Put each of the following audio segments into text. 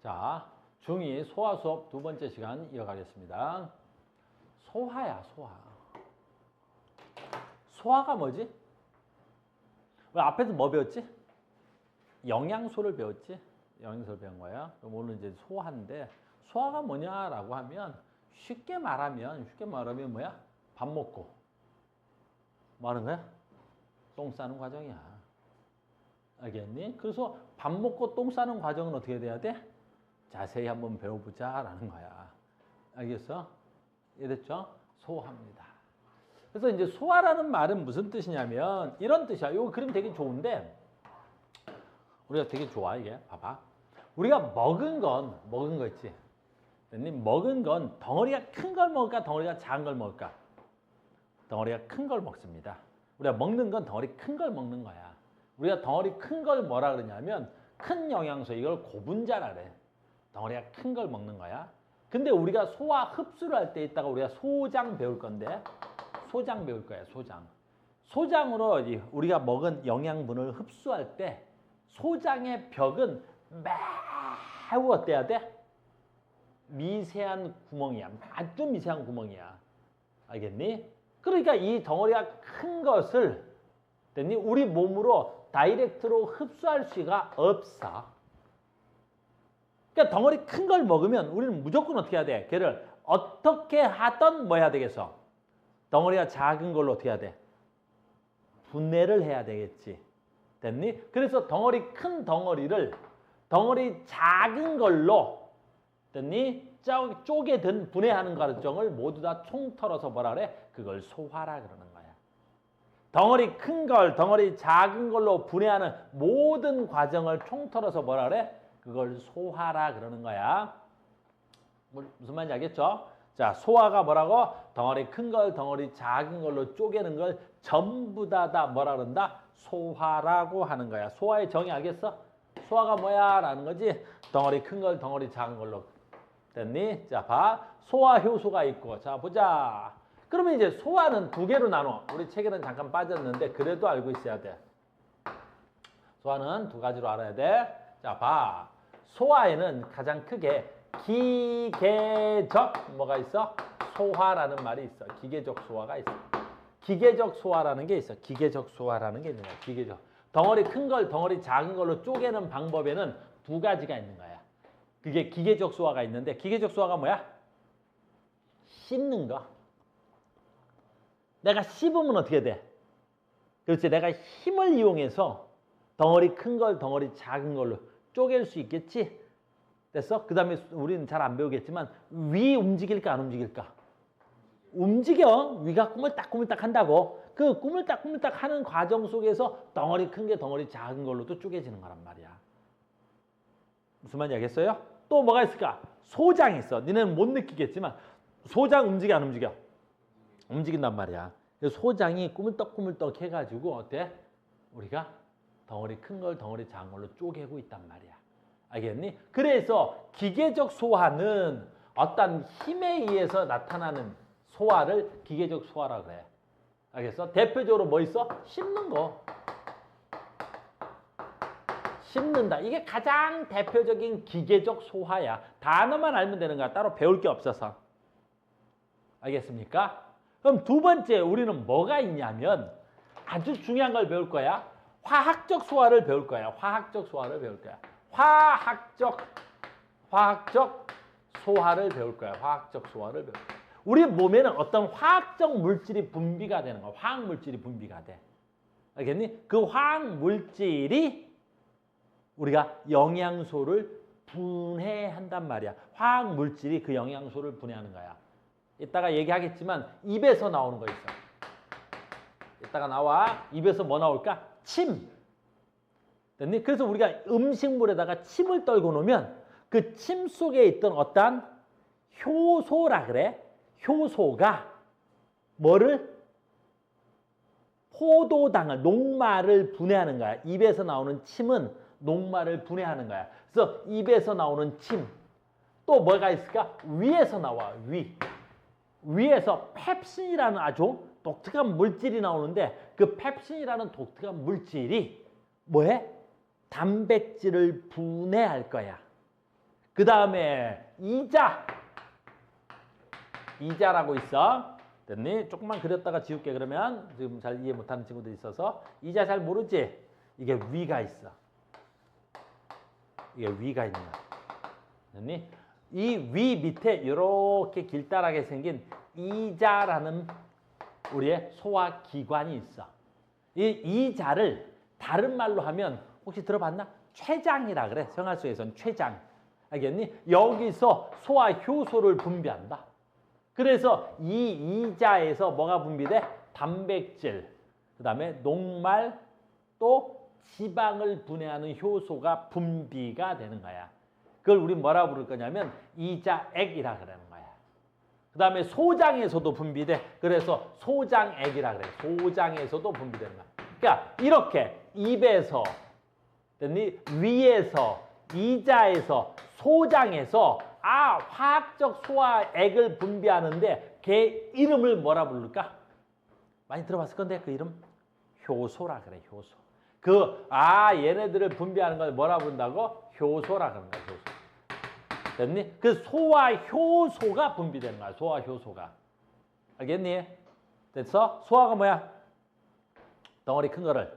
자, 중2 소화 수업 두 번째 시간 이어가겠습니다. 소화야, 소화. 소화가 뭐지? 우리 앞에서 뭐 배웠지? 영양소를 배웠지? 영양소를 배운 거야. 그럼 오늘 이제 소화인데, 소화가 뭐냐라고 하면 쉽게 말하면 뭐야? 밥 먹고 뭐 하는 거야? 똥 싸는 과정이야. 알겠니? 그래서 밥 먹고 똥 싸는 과정은 어떻게 돼야 돼? 자세히 한번 배워보자라는 거야. 알겠어? 이해됐죠? 소화입니다. 그래서 이제 소화라는 말은 무슨 뜻이냐면 이런 뜻이야. 이 그림 되게 좋은데 우리가 되게 좋아 이게. 봐봐. 우리가 먹은 거 있지. 먹은 건 덩어리가 큰 걸 먹을까 덩어리가 작은 걸 먹을까? 덩어리가 큰 걸 먹습니다. 우리가 먹는 건 덩어리 큰 걸 먹는 거야. 우리가 덩어리 큰 걸 뭐라 그러냐면 큰 영양소 이걸 고분자라 그래. 덩어리가 큰 걸 먹는 거야. 근데 우리가 소화 흡수를 할 때 있다가 우리가 소장 배울 건데 소장 배울 거야. 소장으로 우리가 먹은 영양분을 흡수할 때 소장의 벽은 매우 어때야 돼? 미세한 구멍이야. 아주 미세한 구멍이야. 알겠니? 그러니까 이 덩어리가 큰 것을 우리 몸으로 다이렉트로 흡수할 수가 없어. 그러니까 덩어리 큰 걸 먹으면 우리는 무조건 어떻게 해야 돼? 걔를 어떻게 하든 뭐 해야 되겠어? 덩어리가 작은 걸로 어떻게 해야 돼? 분해를 해야 되겠지. 됐니? 그래서 큰 덩어리를 덩어리 작은 걸로 됐니? 쪼개든 분해하는 과정을 모두 다 총털어서 뭐라 그래? 그걸 소화라 그러는 거야. 덩어리 큰 걸 덩어리 작은 걸로 분해하는 모든 과정을 총털어서 뭐라 그래? 그걸 소화라 그러는 거야. 무슨 말인지 알겠죠? 자, 소화가 뭐라고? 덩어리 큰 걸 덩어리 작은 걸로 쪼개는 걸 전부 다 뭐라 그런다? 소화라고 하는 거야. 소화의 정의 알겠어? 소화가 뭐야? 라는 거지. 덩어리 큰 걸 덩어리 작은 걸로. 됐니? 자, 봐. 소화 효소가 있고. 자, 보자. 그러면 이제 소화는 두 개로 나눠. 우리 책에는 잠깐 빠졌는데 그래도 알고 있어야 돼. 소화는 두 가지로 알아야 돼. 자, 봐. 소화에는 가장 크게 기계적 뭐가 있어? 소화라는 말이 있어. 기계적 소화가 있어. 기계적 소화라는 게 있어. 기계적 소화라는 게 있는 거야. 기계적. 덩어리 큰 걸 덩어리 작은 걸로 쪼개는 방법에는 두 가지가 있는 거야. 그게 기계적 소화가 있는데 기계적 소화가 뭐야? 씹는 거. 내가 씹으면 어떻게 돼? 그렇지. 내가 힘을 이용해서 덩어리 큰 걸 덩어리 작은 걸로 쪼갤 수 있겠지? 됐어? 그 다음에 우리는 잘 안 배우겠지만 위 움직일까 안 움직일까? 움직여. 위가 꾸물딱꾸물딱 한다고. 그 꾸물딱꾸물딱 하는 과정 속에서 덩어리 큰 게 덩어리 작은 걸로도 쪼개지는 거란 말이야. 무슨 말인지 알겠어요? 또 뭐가 있을까? 소장이 있어. 니네는 못 느끼겠지만 소장 움직여 안 움직여? 움직인단 말이야. 소장이 꾸물떡꾸물떡 해가지고 어때? 우리가 덩어리 큰 걸 덩어리 작은 걸로 쪼개고 있단 말이야. 알겠니? 그래서 기계적 소화는 어떤 힘에 의해서 나타나는 소화를 기계적 소화라 그래. 알겠어? 대표적으로 뭐 있어? 씹는 거. 씹는다. 이게 가장 대표적인 기계적 소화야. 단어만 알면 되는 거야. 따로 배울 게 없어서. 알겠습니까? 그럼 두 번째 우리는 뭐가 있냐면 아주 중요한 걸 배울 거야. 화학적 소화를 배울 거야. 화학적 소화를 배울 거야. 화학적 소화를 배울 거야. 화학적 소화를 배울 거야. 우리 몸에는 어떤 화학적 물질이 분비가 되는 거야. 화학 물질이 분비가 돼. 알겠니? 그 화학 물질이 우리가 영양소를 분해한단 말이야. 화학 물질이 그 영양소를 분해하는 거야. 이따가 얘기하겠지만 입에서 나오는 거 있어. 이따가 나와. 입에서 뭐 나올까? 침. 됐니? 그래서 우리가 음식물에다가 침을 떨고 놓으면 그 침 속에 있던 어떠한 효소라 그래. 효소가 뭐를? 포도당을, 녹말을 분해하는 거야. 입에서 나오는 침은 녹말을 분해하는 거야. 그래서 입에서 나오는 침. 또 뭐가 있을까? 위에서 나와. 위에서 펩신이라는 아주 독특한 물질이 나오는데 그 펩신이라는 독특한 물질이 뭐해? 단백질을 분해할 거야. 그 다음에 이자라고 있어. 됐니? 조금만 그렸다가 지울게. 그러면 지금 잘 이해 못하는 친구들이 있어서 이자 잘 모르지? 이게 위가 있어. 이게 위가 있는 거야. 됐니? 이 위 밑에 이렇게 길다랗게 생긴 이자라는 우리의 소화기관이 있어. 이 이자를 다른 말로 하면 혹시 들어봤나? 췌장이라 그래. 생활소에서는 췌장. 알겠니? 여기서 소화 효소를 분비한다. 그래서 이 이자에서 뭐가 분비돼? 단백질, 그 다음에 녹말, 또 지방을 분해하는 효소가 분비가 되는 거야. 그걸 우리 뭐라 부를 거냐면 이자액이라 그러는 거야. 그 다음에 소장에서도 분비돼. 그래서 소장액이라 그래. 소장에서도 분비되는 거야. 그러니까 이렇게 입에서, 위에서, 이자에서, 소장에서 화학적 소화액을 분비하는데 걔 이름을 뭐라 부를까? 많이 들어봤을 건데 그 이름? 효소라 그래. 효소. 얘네들을 분비하는 걸 뭐라 부른다고? 효소라 그러는 거야. 효소. 됐니? 그 소화 효소가 분비되는 거야. 소화 효소가. 알겠니? 됐어? 소화가 뭐야? 덩어리 큰 거를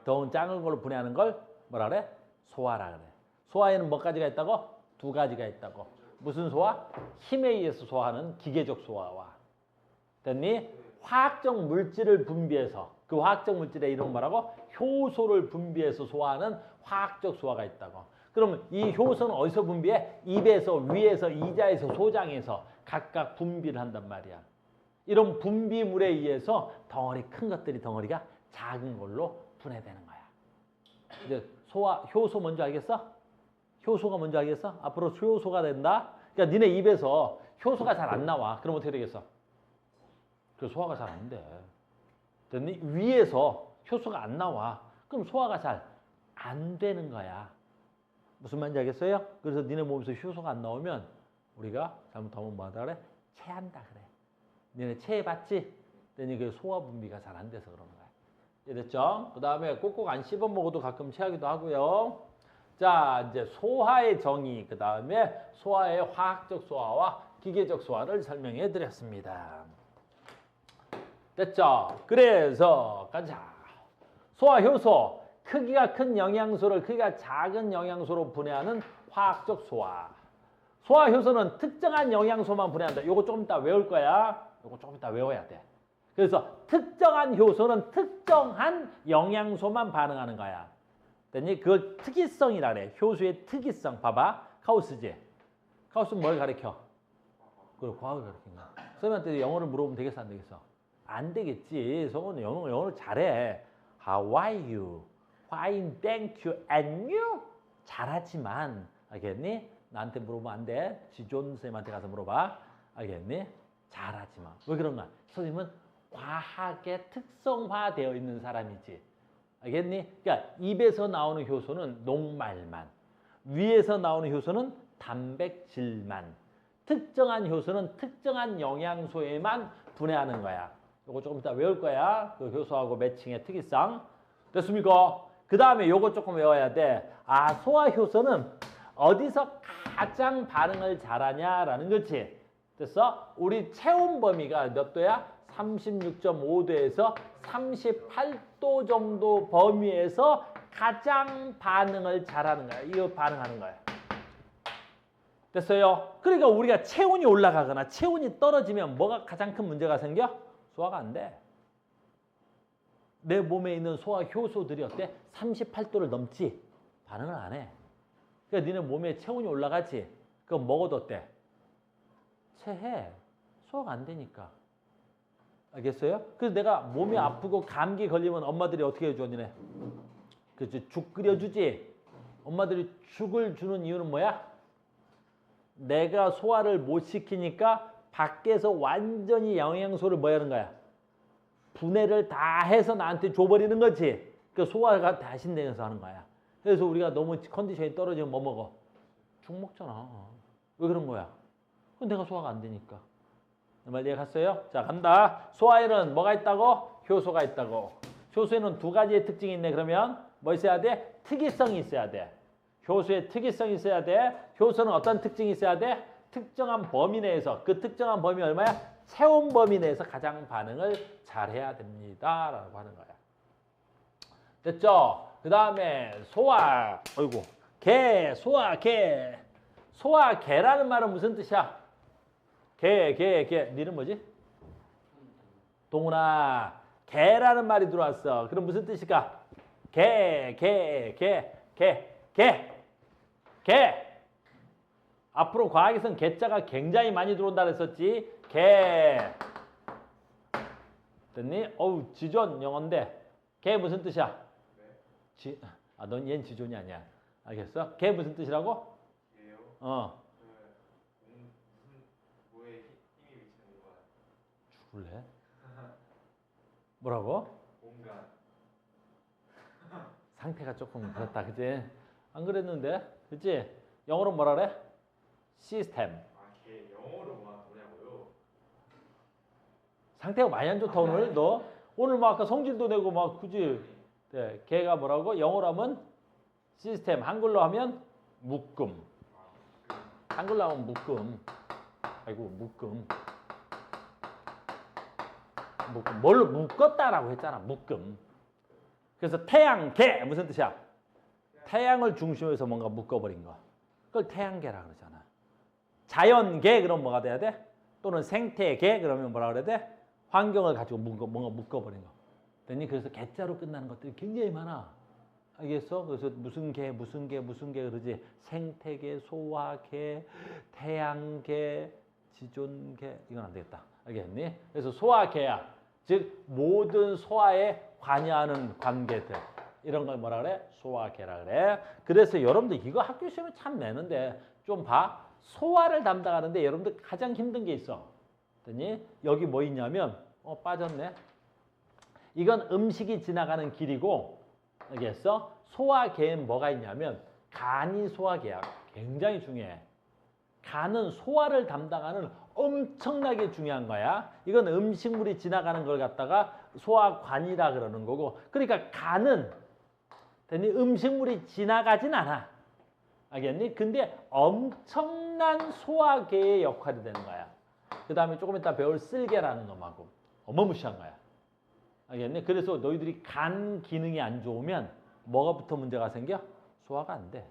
덩어리 작은 걸로 분해하는 걸 뭐라 그래? 소화라 그래. 소화에는 몇 가지가 있다고? 두 가지가 있다고. 무슨 소화? 힘에 의해서 소화하는 기계적 소화와, 됐니? 화학적 물질을 분비해서, 그 화학적 물질의 이름 뭐라고? 효소를 분비해서 소화하는 화학적 소화가 있다고. 그럼 이 효소는 어디서 분비해? 입에서, 위에서, 이자에서, 소장에서 각각 분비를 한단 말이야. 이런 분비물에 의해서 덩어리 큰 것들이 덩어리가 작은 걸로 분해되는 거야. 이제 효소 뭔지 알겠어? 효소가 뭔지 알겠어? 앞으로 효소가 된다? 그러니까 니네 입에서 효소가 잘 안 나와. 그럼 어떻게 되겠어? 그 소화가 잘 안 돼. 됐니? 위에서 효소가 안 나와. 그럼 소화가 잘 안 되는 거야. 무슨 말인지 알겠어요? 그래서 니네 몸에서 효소가 안 나오면 우리가 잘못하면 뭐 하다 그래? 체한다 그래. 니네 체해봤지? 그러니 그 소화 분비가 잘 안 돼서 그런 거야. 이해됐죠? 그 다음에 꼭꼭 안 씹어 먹어도 가끔 체하기도 하고요. 자, 이제 소화의 정의, 그 다음에 소화의 화학적 소화와 기계적 소화를 설명해 드렸습니다. 됐죠? 그래서 가자. 소화 효소, 크기가 큰 영양소를 크기가 작은 영양소로 분해하는 화학적 소화. 소화 효소는 특정한 영양소만 분해한다. 요거 조금 이따 외울 거야. 요거 조금 이따 외워야 돼. 그래서 특정한 효소는 특정한 영양소만 반응하는 거야. 됐니? 그걸 특이성이라 그래. 효소의 특이성. 봐봐. 카우스지? 카우스는 뭘 가르쳐? 그래, 과학을 가르친 거야. 선생님한테 영어를 물어보면 되겠어, 안 되겠어? 안 되겠지. 성우는 영어를 잘해. How are you? Fine, thank you. And you? 잘하지만, 알겠니? 나한테 물어보면 안 돼. 지존 선생님한테 가서 물어봐. 알겠니? 잘하지만. 왜 그런가? 선생님은 과학에 특성화되어 있는 사람이지. 알겠니? 그러니까 입에서 나오는 효소는 녹말만, 위에서 나오는 효소는 단백질만, 특정한 효소는 특정한 영양소에만 분해하는 거야. 요거 조금 이따 외울 거야. 그 효소하고 매칭의 특이성. 됐습니까? 그 다음에 요거 조금 외워야 돼. 소화 효소는 어디서 가장 반응을 잘하냐라는 거지. 됐어? 우리 체온 범위가 몇 도야? 36.5도에서 38도 정도 범위에서 가장 반응을 잘하는 거야. 이거 반응하는 거야. 됐어요? 그러니까 우리가 체온이 올라가거나 체온이 떨어지면 뭐가 가장 큰 문제가 생겨? 소화가 안 돼. 내 몸에 있는 소화 효소들이 어때? 38도를 넘지? 반응을 안 해. 그러니까 니네 몸에 체온이 올라가지? 그럼 먹어도 어때? 체해. 소화가 안 되니까. 알겠어요? 그래서 내가 몸이 아프고 감기 걸리면 엄마들이 어떻게 해줘, 니네? 그렇지, 죽 끓여주지? 엄마들이 죽을 주는 이유는 뭐야? 내가 소화를 못 시키니까 밖에서 완전히 영양소를 뭐 하는 거야? 분해를 다 해서 나한테 줘버리는 거지. 그 소화가 다신되면서 하는 거야. 그래서 우리가 너무 컨디션이 떨어지면 뭐 먹어? 죽 먹잖아. 왜 그런 거야? 그건 내가 소화가 안 되니까. 말 이해갔어요? 자, 간다. 소화에는 뭐가 있다고? 효소가 있다고. 효소에는 두 가지의 특징이 있네. 그러면 뭐 있어야 돼? 특이성이 있어야 돼. 효소의 특이성이 있어야 돼. 효소는 어떤 특징이 있어야 돼? 특정한 범위 내에서 그 특정한 범위 얼마야? 체온 범위 내에서 가장 반응을 잘해야 됩니다라고 하는 거야. 됐죠? 그 다음에 소화, 어이구, 개, 소화, 개. 소화, 개라는 말은 무슨 뜻이야? 개. 니는 뭐지? 동훈아, 개라는 말이 들어왔어. 그럼 무슨 뜻일까? 개. 앞으로 과학에서는 개자가 굉장히 많이 들어온다 그랬었지. 개. 됐니? 어우, 지존 영어인데. 개 무슨 뜻이야? 넌 얜 지존이 아니야. 알겠어? 개 무슨 뜻이라고? 개요? 무슨 뭐에 힘이 미치는 거야? 죽을래? 뭐라고? 공간. 상태가 조금 그렇다, 그지? 안 그랬는데, 그지? 영어로 뭐라 그래? 시스템. 걔 영어로 뭐냐고요? 상태가 많이 안 좋다 오늘 너. 오늘 막 아까 성질도 내고 막 그지? 네, 걔가 뭐라고? 영어로 하면 시스템, 한글로 하면 묶음. 한글로 하면 묶음. 아이고 묶음. 뭘로 묶었다라고 했잖아. 묶음. 그래서 태양, 개 무슨 뜻이야? 태양을 중심으로 해서 뭔가 묶어버린 거. 그걸 태양계라 그러잖아. 자연계 그럼 뭐가 돼야 돼? 또는 생태계 그러면 뭐라 그래야 돼? 환경을 가지고 뭔가 묶어버린 거. 됐니? 그래서 개자로 끝나는 것들이 굉장히 많아. 알겠어? 그래서 무슨 개 그러지? 생태계, 소화계, 태양계, 지존계 이건 안 되겠다. 알겠니? 그래서 소화계야. 즉 모든 소화에 관여하는 관계들. 이런 걸 뭐라 그래? 소화계라 그래. 그래서 여러분들 이거 학교 시험에 참 내는데 좀 봐. 소화를 담당하는데 여러분들 가장 힘든 게 있어. 됐니? 여기 뭐 있냐면 빠졌네. 이건 음식이 지나가는 길이고 알겠어? 소화계엔 뭐가 있냐면 간이 소화계야. 굉장히 중요해. 간은 소화를 담당하는 엄청나게 중요한 거야. 이건 음식물이 지나가는 걸 갖다가 소화관이라 그러는 거고. 그러니까 간은 됐니? 음식물이 지나가진 않아. 알겠니? 근데 엄청난 소화계의 역할이 되는 거야. 그 다음에 조금 이따 배울 쓸개라는 놈하고 어마무시한 거야. 알겠니? 그래서 너희들이 간 기능이 안 좋으면 뭐가부터 문제가 생겨? 소화가 안 돼.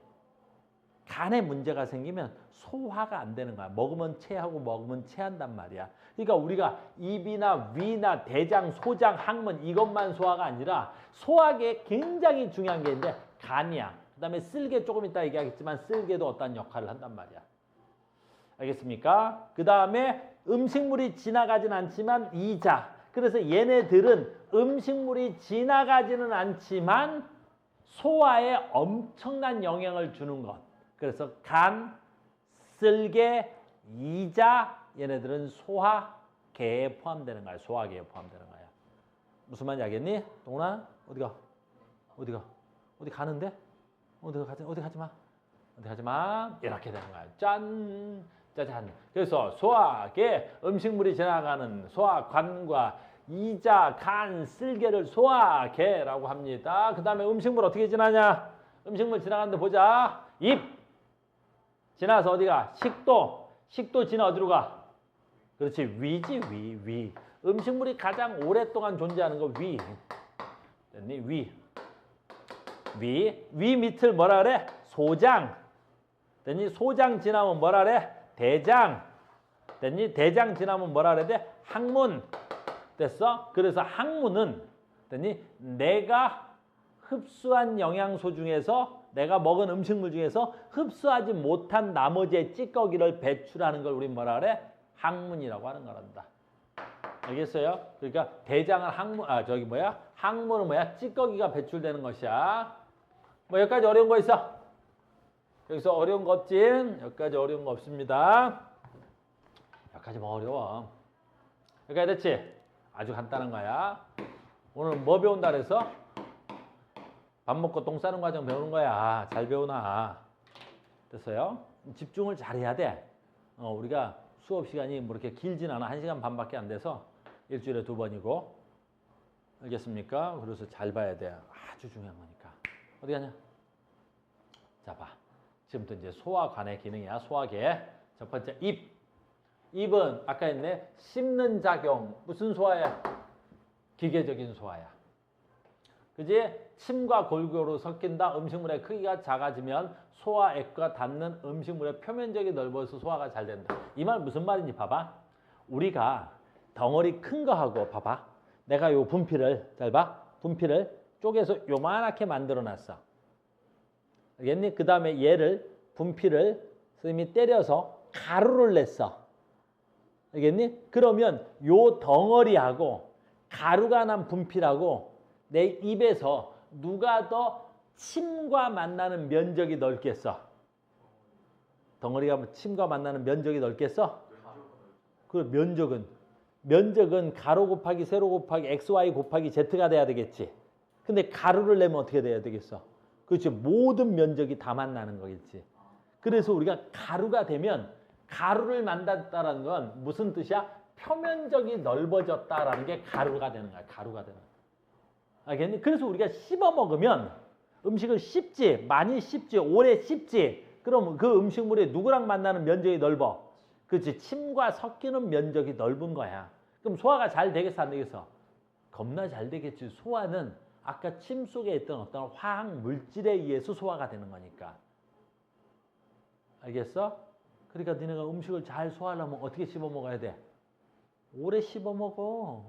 간에 문제가 생기면 소화가 안 되는 거야. 먹으면 체하고 먹으면 체한단 말이야. 그러니까 우리가 입이나 위나 대장, 소장, 항문 이것만 소화가 아니라 소화계에 굉장히 중요한 게 있는데 간이야. 그 다음에 쓸개 조금 이따 얘기하겠지만 쓸개도 어떤 역할을 한단 말이야. 알겠습니까? 그 다음에 음식물이 지나가진 않지만 이자. 그래서 얘네들은 음식물이 지나가지는 않지만 소화에 엄청난 영향을 주는 것. 그래서 간, 쓸개, 이자 얘네들은 소화계에 포함되는 거야. 소화계에 포함되는 거야. 무슨 말인지 알겠니? 동훈아 어디가? 어디 가는데? 어디 가지 마. 어디 가지 마. 이렇게 되는 거야. 짠, 짜잔. 그래서 소화계, 음식물이 지나가는 소화관과 이자, 간, 쓸개를 소화계라고 합니다. 그 다음에 음식물 어떻게 지나냐? 음식물 지나가는데 보자. 입 지나서 어디가? 식도 지나 어디로 가? 그렇지, 위지, 위. 음식물이 가장 오랫동안 존재하는 거 위. 됐니? 위 밑을 뭐라 그래? 소장. 됐니? 소장 지나면 뭐라 그래? 대장. 됐니? 대장 지나면 뭐라 그래야 돼? 항문. 됐어? 그래서 항문은 됐니? 내가 흡수한 영양소 중에서 내가 먹은 음식물 중에서 흡수하지 못한 나머지의 찌꺼기를 배출하는 걸 우리 뭐라 그래? 항문이라고 하는 거란다. 알겠어요? 그러니까 대장은 항문은 뭐야? 찌꺼기가 배출되는 것이야. 뭐 여기까지 어려운 거 있어? 여기서 어려운 거 없지? 여기까지 어려운 거 없습니다. 여기까지 뭐 어려워? 여기까지 됐지? 아주 간단한 거야. 오늘 뭐 배운다 그래서? 밥 먹고 똥 싸는 과정 배우는 거야. 잘 배우나? 됐어요? 집중을 잘해야 돼. 우리가 수업 시간이 뭐 이렇게 길진 않아. 1시간 반밖에 안 돼서 일주일에 2번이고. 알겠습니까? 그래서 잘 봐야 돼. 아주 중요한 거니까. 어디 가냐? 자, 봐. 지금부터 이제 소화관의 기능이야. 소화계. 첫 번째 입. 입은 아까 했네. 씹는 작용. 무슨 소화야? 기계적인 소화야. 그지? 침과 골고루 섞인다. 음식물의 크기가 작아지면 소화액과 닿는 음식물의 표면적이 넓어서 소화가 잘 된다. 이 말 무슨 말인지 봐봐. 우리가 덩어리 큰 거 하고 봐봐. 내가 요 분필을 잘 봐. 분필을 쪼개서 요만하게 만들어 놨어. 알겠니? 그 다음에 얘를 분필을 선생님이 때려서 가루를 냈어. 알겠니? 그러면 요 덩어리하고 가루가 난 분필하고 내 입에서 누가 더 침과 만나는 면적이 넓겠어? 덩어리가 침과 만나는 면적이 넓겠어? 그 면적은 가로 곱하기 세로 곱하기 xy 곱하기 z가 돼야 되겠지. 근데 가루를 내면 어떻게 돼야 되겠어? 그렇지. 모든 면적이 다 만나는 거겠지. 그래서 우리가 가루가 되면 가루를 만났다는 건 무슨 뜻이야? 표면적이 넓어졌다라는 게 가루가 되는 거야. 가루가 되는 거야. 알겠니? 그래서 우리가 씹어 먹으면 음식을 씹지, 많이 씹지, 오래 씹지. 그럼 그 음식물이 누구랑 만나는 면적이 넓어? 그렇지. 침과 섞이는 면적이 넓은 거야. 그럼 소화가 잘 되겠어, 안 되겠어? 겁나 잘 되겠지. 소화는 아까 침 속에 있던 어떤 화학 물질에 의해서 소화가 되는 거니까. 알겠어? 그러니까 너네가 음식을 잘 소화하려면 어떻게 씹어 먹어야 돼? 오래 씹어 먹어.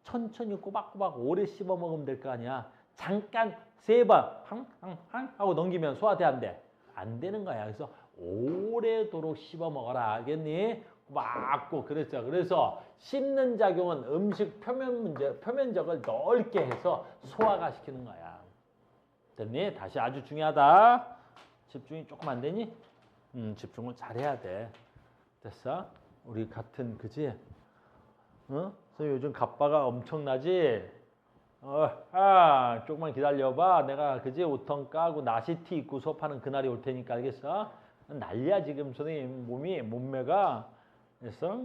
천천히 꼬박꼬박 오래 씹어 먹으면 될 거 아니야. 잠깐 세 번 항 하고 넘기면 소화돼 안 돼? 안 되는 거야. 그래서 오래도록 씹어 먹어라. 알겠니? 막고 그랬죠. 그래서 씹는 작용은 음식 표면적을 넓게 해서 소화가 시키는 거야. 됐니? 다시 아주 중요하다. 집중이 조금 안 되니? 집중을 잘해야 돼. 됐어? 우리 같은 그지? 어? 그래서 요즘 갑바가 엄청나지? 조금만 기다려봐. 내가 그지? 옷통 까고 나시티 입고 수업하는 그날이 올 테니까 알겠어? 난리야 지금 선생님 몸매가. 그래서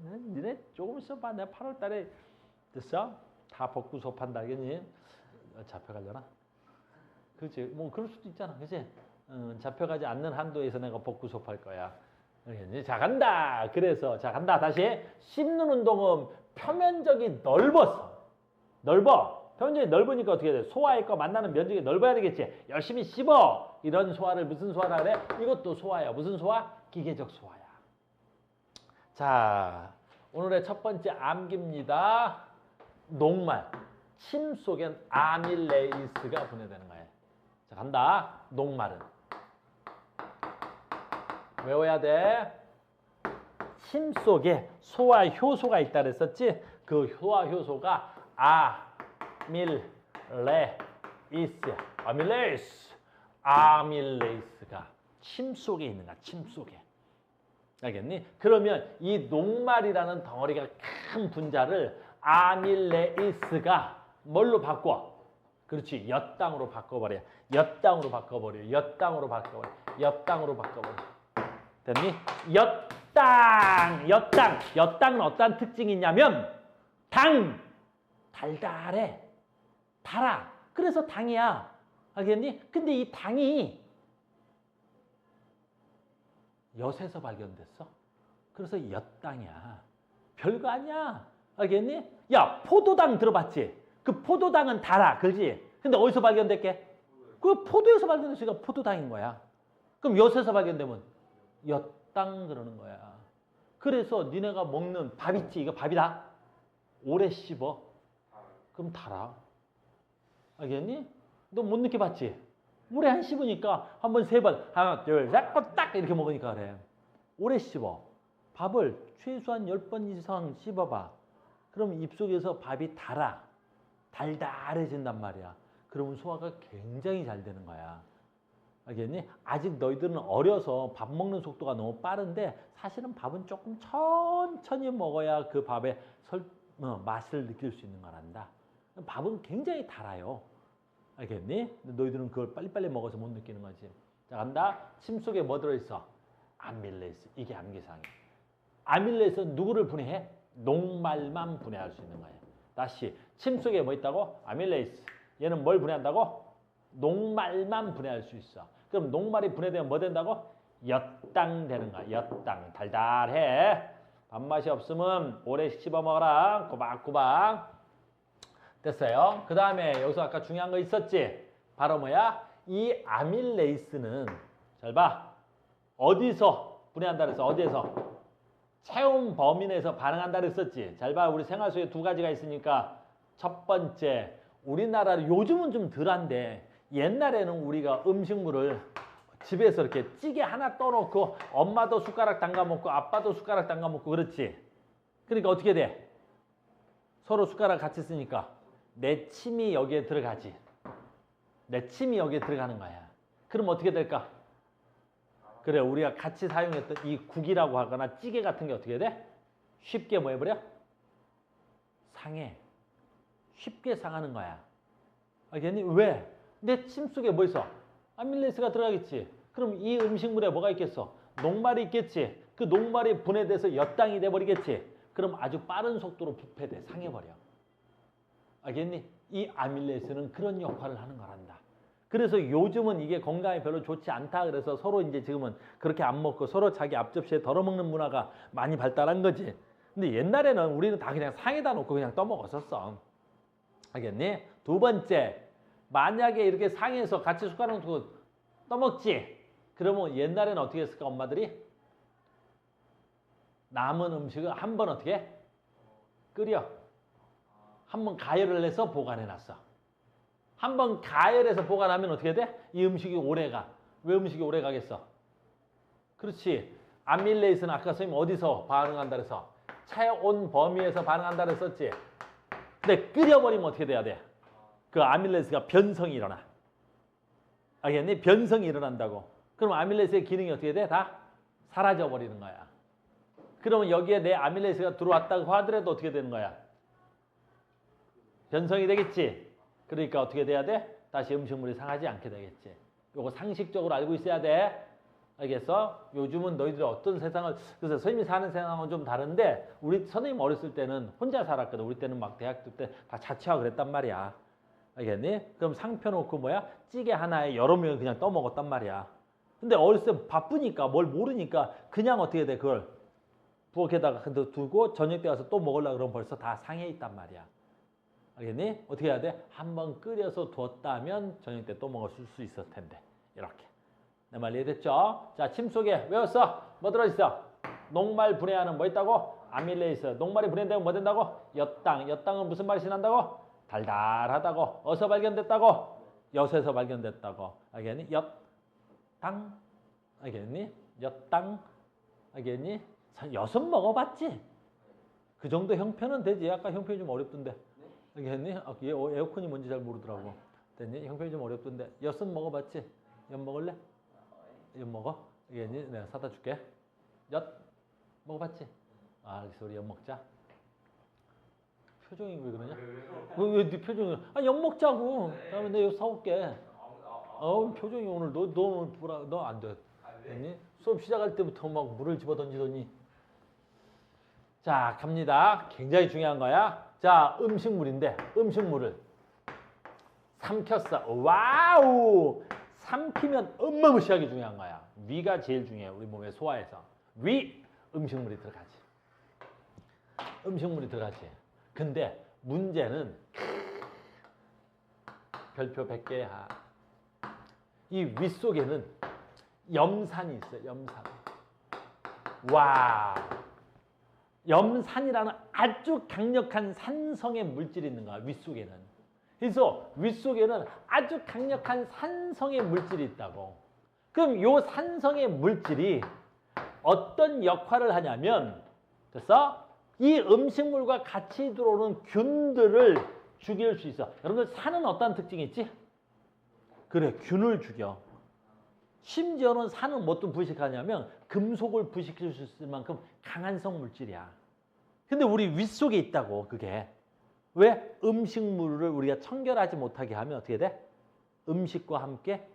니네 조금 있어봐. 내가 8월 달에 됐어? 다 벗고 수업한다. 알겠니? 잡혀가려나? 그렇지. 뭐 그럴 수도 있잖아. 그치? 잡혀가지 않는 한도에서 내가 벗고 수업할 거야. 알겠니? 자, 간다. 그래서 자, 간다. 다시 씹는 운동은 표면적이 넓어. 표면적이 넓으니까 어떻게 돼? 소화액과 만나는 면적이 넓어야 되겠지. 열심히 씹어. 이런 소화를 무슨 소화라 그래? 이것도 소화야. 무슨 소화? 기계적 소화야. 자, 오늘의 첫 번째 암기입니다. 녹말. 침 속엔 아밀레이스가 분해되는 거예요. 자, 간다. 녹말은. 외워야 돼. 침 속에 소화 효소가 있다 그랬었지? 그 소화 효소가 아밀레이스가 침 속에 있는 거야. 침 속에. 알겠니? 그러면 이 녹말이라는 덩어리가 큰 분자를 아밀레이스가 뭘로 바꿔? 그렇지. 엿당으로 바꿔버려. 엿당으로 바꿔버려. 됐니? 엿당은 어떤 특징이 있냐면 달달해. 달아. 그래서 당이야. 알겠니? 근데 이 당이 엿에서 발견됐어. 그래서 엿당이야. 별거 아니야. 알겠니? 야, 포도당 들어봤지? 그 포도당은 달아. 그렇지? 근데 어디서 발견됐게? 그 포도에서 발견됐으니까 포도당인 거야. 그럼 엿에서 발견되면 엿당 그러는 거야. 그래서 니네가 먹는 밥 있지? 이거 밥이다. 오래 씹어. 그럼 달아. 알겠니? 너 못 느껴봤지? 오래 안 씹으니까 한 번 세 번 하나 둘 셋 딱 이렇게 먹으니까 그래. 오래 씹어. 밥을 최소한 10번 이상 씹어봐. 그럼 입속에서 밥이 달달해진단 말이야. 그러면 소화가 굉장히 잘 되는 거야. 알겠니? 아직 너희들은 어려서 밥 먹는 속도가 너무 빠른데 사실은 밥은 조금 천천히 먹어야 그 밥의 맛을 느낄 수 있는 거란다. 밥은 굉장히 달아요. 알겠니? 너희들은 그걸 빨리빨리 먹어서 못 느끼는 거지. 자, 간다. 침 속에 뭐 들어있어? 아밀레이스. 이게 암기사항이야. 아밀레이스는 누구를 분해해? 녹말만 분해할 수 있는 거야. 다시 침 속에 뭐 있다고? 아밀레이스. 얘는 뭘 분해한다고? 녹말만 분해할 수 있어. 그럼 녹말이 분해되면 뭐 된다고? 엿당 되는 거야. 엿당. 달달해. 밥맛이 없으면 오래 씹어 먹어라. 꼬박꼬박. 됐어요. 그 다음에 여기서 아까 중요한 거 있었지? 바로 뭐야? 이 아밀레이스는 잘 봐. 어디서 분해한다 그랬어? 어디에서? 체온 범위 내에서 반응한다 그랬었지? 잘 봐. 우리 생활 속에 두 가지가 있으니까 첫 번째, 우리나라는 요즘은 좀 덜한데 옛날에는 우리가 음식물을 집에서 이렇게 찌개 하나 떠놓고 엄마도 숟가락 담가 먹고 아빠도 숟가락 담가 먹고 그렇지? 그러니까 어떻게 돼? 서로 숟가락 같이 쓰니까 내 침이 여기에 들어가지. 내 침이 여기에 들어가는 거야. 그럼 어떻게 될까? 그래, 우리가 같이 사용했던 이 국이라고 하거나 찌개 같은 게 어떻게 돼? 쉽게 뭐 해버려? 상해. 쉽게 상하는 거야. 알겠니? 왜? 내 침 속에 뭐 있어? 아밀레이스가 들어가겠지. 그럼 이 음식물에 뭐가 있겠어? 녹말이 있겠지. 그 녹말이 분해돼서 엿당이 돼버리겠지. 그럼 아주 빠른 속도로 부패돼. 상해버려. 알겠니? 이 아밀레이스는 그런 역할을 하는 거란다. 그래서 요즘은 이게 건강에 별로 좋지 않다 그래서 서로 이제 지금은 그렇게 안 먹고 서로 자기 앞접시에 덜어먹는 문화가 많이 발달한 거지. 근데 옛날에는 우리는 다 그냥 상에다 놓고 그냥 떠먹었었어. 알겠니? 두 번째, 만약에 이렇게 상에서 같이 숟가락 놓고 떠먹지? 그러면 옛날에는 어떻게 했을까, 엄마들이? 남은 음식을 한 번 어떻게 해? 끓여. 한 번 가열을 해서 보관해놨어. 한 번 가열해서 보관하면 어떻게 돼? 이 음식이 오래가. 왜 음식이 오래가겠어? 그렇지. 아밀레이스는 아까 선생님 어디서 반응한다 그래서? 체온 범위에서 반응한다 그랬었지. 근데 끓여버리면 어떻게 돼야 돼? 그 아밀레이스가 변성이 일어나. 알겠니? 변성이 일어난다고. 그럼 아밀레이스의 기능이 어떻게 돼? 다 사라져버리는 거야. 그러면 여기에 내 아밀레이스가 들어왔다고 하더라도 어떻게 되는 거야? 변성이 되겠지. 그러니까 어떻게 돼야 돼? 다시 음식물이 상하지 않게 되겠지. 요거 상식적으로 알고 있어야 돼. 알겠어? 요즘은 너희들이 어떤 세상을, 그래서 선생님이 사는 세상은 좀 다른데 우리 선생님 어렸을 때는 혼자 살았거든. 우리 때는 막 대학교 때 다 자취하고 그랬단 말이야. 알겠니? 그럼 상 펴놓고 뭐야? 찌개 하나에 여러 명이 그냥 떠먹었단 말이야. 근데 어렸을 때 바쁘니까 뭘 모르니까 그냥 어떻게 돼? 그걸 부엌에다가 두고 저녁 때 와서 또 먹으려고 그러면 벌써 다 상해 있단 말이야. 알겠니? 어떻게 해야 돼? 한번 끓여서 뒀다면 저녁 때 또 먹을 수 있었을 텐데. 이렇게. 내 말 이해됐죠? 자, 침 속에 외웠어? 뭐 들어있어? 녹말 분해하는 뭐 있다고? 아밀레이스. 녹말이 분해되면 뭐 된다고? 엿당. 엿당은 무슨 맛이 난다고? 달달하다고. 어디서 발견됐다고? 엿에서 발견됐다고. 알겠니? 엿당. 알겠니? 엿당. 알겠니? 엿은 먹어봤지? 그 정도 형편은 되지. 아까 형편이 좀 어렵던데. 알겠니? 얘 에어컨이 뭔지 잘 모르더라고. 됐니? 형편이 좀 어렵던데. 엿은 먹어봤지? 엿 먹을래? 엿 먹어? 알겠니? 내가 사다 줄게. 엿 먹어봤지? 아, 알겠어. 우리 엿 먹자. 표정이 왜 그러냐? 왜 네 표정이? 아, 엿 먹자고. 다음에 내가 엿 사올게. 표정이 오늘 너 안 돼. 됐니? 수업 시작할 때부터 막 물을 집어 던지더니. 자, 갑니다. 굉장히 중요한 거야. 자, 음식물인데 음식물을 삼켰어. 와우! 삼키면 어마무시하게 중요한 거야. 위가 제일 중요해. 우리 몸의 소화에서. 위! 음식물이 들어가지. 음식물이 들어가지. 근데 문제는 별표 100개야. 이 위 속에는 염산이 있어요. 염산. 와! 염산이라는 아주 강력한 산성의 물질이 있는 거야. 윗속에는. 그래서 윗속에는 아주 강력한 산성의 물질이 있다고. 그럼 이 산성의 물질이 어떤 역할을 하냐면, 됐어? 이 음식물과 같이 들어오는 균들을 죽일 수 있어. 여러분들 산은 어떤 특징이 있지? 그래, 균을 죽여. 심지어는 산은 뭣도 부식하냐면 금속을 부식시킬 수 있을 만큼 강한 성 물질이야. 근데 우리 윗속에 있다고, 그게. 왜? 음식물을 우리가 청결하지 못하게 하면 어떻게 돼? 음식과 함께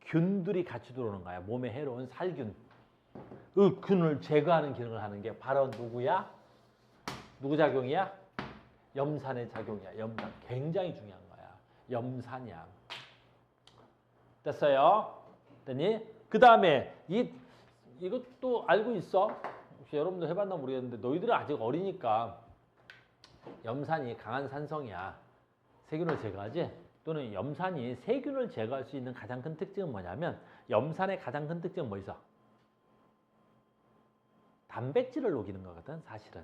균들이 같이 들어오는 거야. 몸에 해로운 살균. 그 균을 제거하는 기능을 하는 게 바로 누구야? 누구 작용이야? 염산의 작용이야. 염산. 굉장히 중요한 거야. 염산이야. 됐어요? 됐니? 그 다음에 이것도 알고 있어. 혹시 여러분도 해봤나 모르겠는데 너희들은 아직 어리니까 염산이 강한 산성이야. 세균을 제거하지? 또는 염산이 세균을 제거할 수 있는 가장 큰 특징은 뭐냐면 염산의 가장 큰 특징은 뭐 있어? 단백질을 녹이는 거거든 사실은.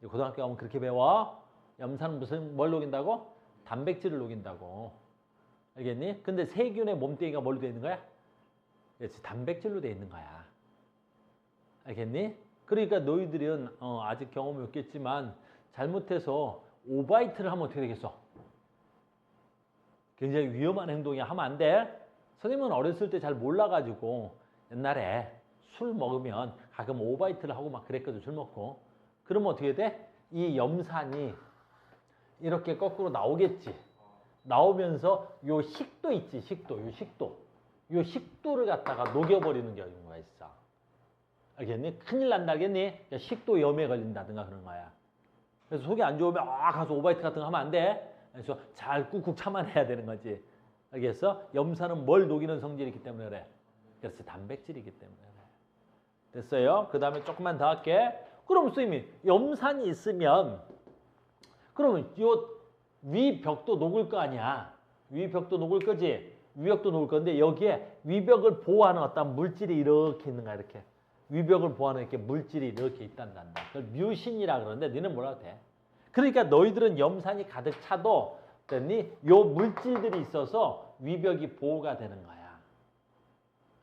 고등학교 가면 그렇게 배워. 염산은 뭘 녹인다고? 단백질을 녹인다고. 알겠니? 근데 세균의 몸뚱이가 뭘로 되어 있는 거야? 그렇지, 단백질로 되어 있는 거야. 알겠니? 그러니까 너희들은 아직 경험이 없겠지만 잘못해서 오바이트를 하면 어떻게 되겠어? 굉장히 위험한 행동이야. 하면 안 돼. 선생님은 어렸을 때 잘 몰라가지고 옛날에 술 먹으면 가끔 오바이트를 하고 막 그랬거든. 술 먹고. 그러면 어떻게 돼? 이 염산이 이렇게 거꾸로 나오겠지. 나오면서 요 식도 있지. 요 식도를 갖다가 녹여버리는 경우가 있어. 알겠니? 큰일 난다 알겠니? 식도염에 걸린다든가 그런 거야. 그래서 속이 안 좋으면 가서 오바이트 같은 거 하면 안 돼. 그래서 잘 꾹꾹 참아내야 되는 거지. 알겠어? 염산은 뭘 녹이는 성질이 있기 때문에 그래. 그래서 단백질이기 때문에 그래. 됐어요? 그 다음에 조금만 더 할게. 그럼 선생님이 염산이 있으면 그러면 요 위벽도 녹을 거 아니야. 위벽도 녹을 거지. 위벽도 녹을 건데 여기에 위벽을 보호하는 어떤 물질이 이렇게 있는 거야. 이렇게. 위벽을 보호하는 이렇게 물질이 이렇게 있단다. 그걸 뮤신이라 그러는데 너는 뭐라고 돼? 그러니까 너희들은 염산이 가득 차도 됐니? 요 물질들이 있어서 위벽이 보호가 되는 거야.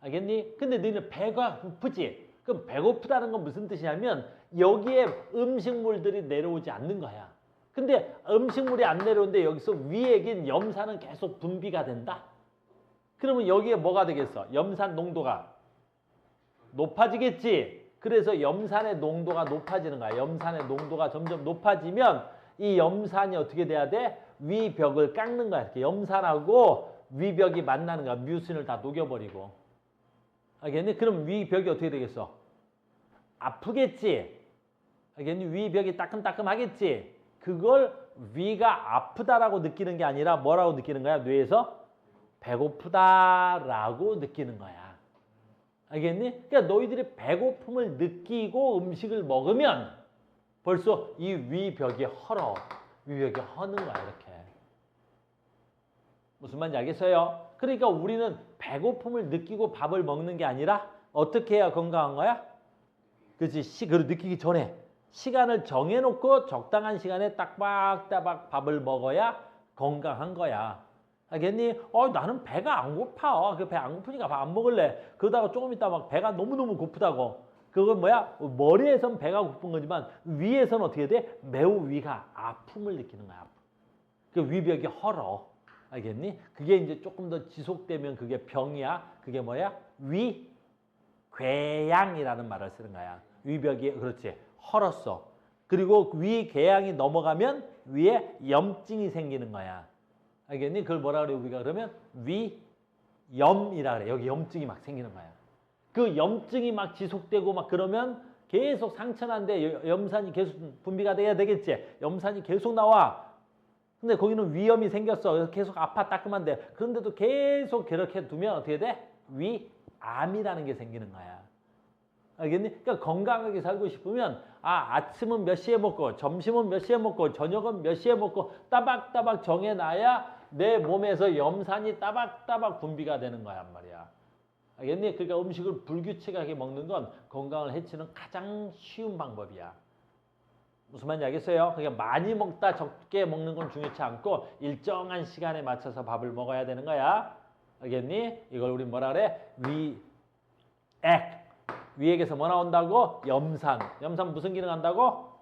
알겠니? 근데 너희는 배가 고프지? 그럼 배고프다는 건 무슨 뜻이냐면 여기에 음식물들이 내려오지 않는 거야. 근데 음식물이 안 내려오는데 여기서 위에 긴 염산은 계속 분비가 된다? 그러면 여기에 뭐가 되겠어? 염산 농도가 높아지겠지? 그래서 염산의 농도가 높아지는 거야. 염산의 농도가 점점 높아지면 이 염산이 어떻게 돼야 돼? 위벽을 깎는 거야. 이렇게 염산하고 위벽이 만나는 거야. 뮤신을 다 녹여버리고. 알겠니? 그럼 위벽이 어떻게 되겠어? 아프겠지? 알겠니? 위벽이 따끔따끔하겠지? 그걸 위가 아프다라고 느끼는 게 아니라 뭐라고 느끼는 거야? 뇌에서 배고프다라고 느끼는 거야. 알겠니? 그러니까 너희들이 배고픔을 느끼고 음식을 먹으면 벌써 이 위벽이 헐어. 위벽이 허는 거야 이렇게. 무슨 말인지 알겠어요? 그러니까 우리는 배고픔을 느끼고 밥을 먹는 게 아니라 어떻게 해야 건강한 거야? 그렇지. 그걸 느끼기 전에 시간을 정해놓고 적당한 시간에 따박따박 밥을 먹어야 건강한 거야. 알겠니? 나는 배가 안 고파. 배 안 고프니까 밥 안 먹을래. 그러다가 조금 있다 막 배가 너무너무 고프다고. 그건 뭐야? 머리에선 배가 고픈 거지만 위에서는 어떻게 돼? 매우 위가 아픔을 느끼는 거야. 그 위벽이 헐어. 알겠니? 그게 이제 조금 더 지속되면 그게 병이야. 그게 뭐야? 위궤양이라는 말을 쓰는 거야. 위벽이 그렇지. 헐었어. 그리고 위궤양이 넘어가면 위에 염증이 생기는 거야. 알겠니? 그걸 뭐라 그래 우리가 그러면 위염이라 그래. 여기 염증이 막 생기는 거야. 그 염증이 막 지속되고 막 그러면 계속 상처난데 염산이 계속 분비가 돼야 되겠지. 염산이 계속 나와. 근데 거기는 위염이 생겼어. 계속 아파 따끔한데 그런데도 계속 그렇게 두면 어떻게 돼? 위암이라는 게 생기는 거야. 알겠니? 그러니까 건강하게 살고 싶으면 아침은 몇 시에 먹고 점심은 몇 시에 먹고 저녁은 몇 시에 먹고 따박따박 정해놔야 내 몸에서 염산이 따박따박 분비가 되는 거야 말이야. 알겠니? 그러니까 음식을 불규칙하게 먹는 건 건강을 해치는 가장 쉬운 방법이야. 무슨 말인지 알겠어요? 그러니까 많이 먹다 적게 먹는 건 중요치 않고 일정한 시간에 맞춰서 밥을 먹어야 되는 거야. 알겠니? 이걸 우리 뭐라 그래? 위액에서 뭐 나온다고? 염산. 염산 무슨 기능 한다고?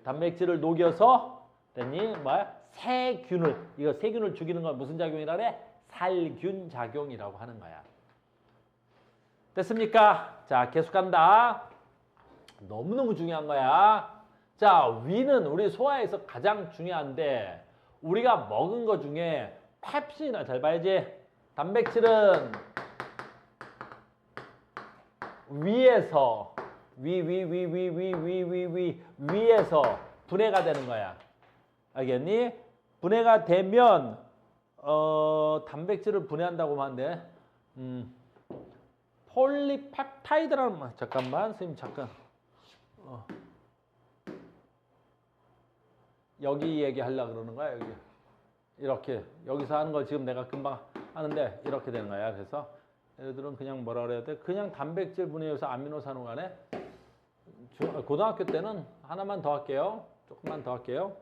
단백질을 녹여서 됐니? 뭐야? 이거 세균을 죽이는 건 무슨 작용이라 그래? 살균 작용이라고 하는 거야. 됐습니까? 자, 계속한다. 너무너무 중요한 거야. 자, 위는 우리 소화에서 가장 중요한데 우리가 먹은 것 중에 펩신이나 잘 봐야지. 단백질은 위에서 위에서 분해가 되는 거야. 알겠니? 분해가 되면 단백질을 분해한다고 하는데 폴리펩타이드라는 말. 잠깐만, 선생님 잠깐. 여기 얘기하려고 그러는 거야, 여기. 이렇게 여기서 하는 걸 지금 내가 금방 하는데 이렇게 되는 거야. 그래서 얘들은 그냥 뭐라 그래야 돼? 그냥 단백질 분해해서 아미노산호간에 고등학교 때는 하나만 더 할게요. 조금만 더 할게요.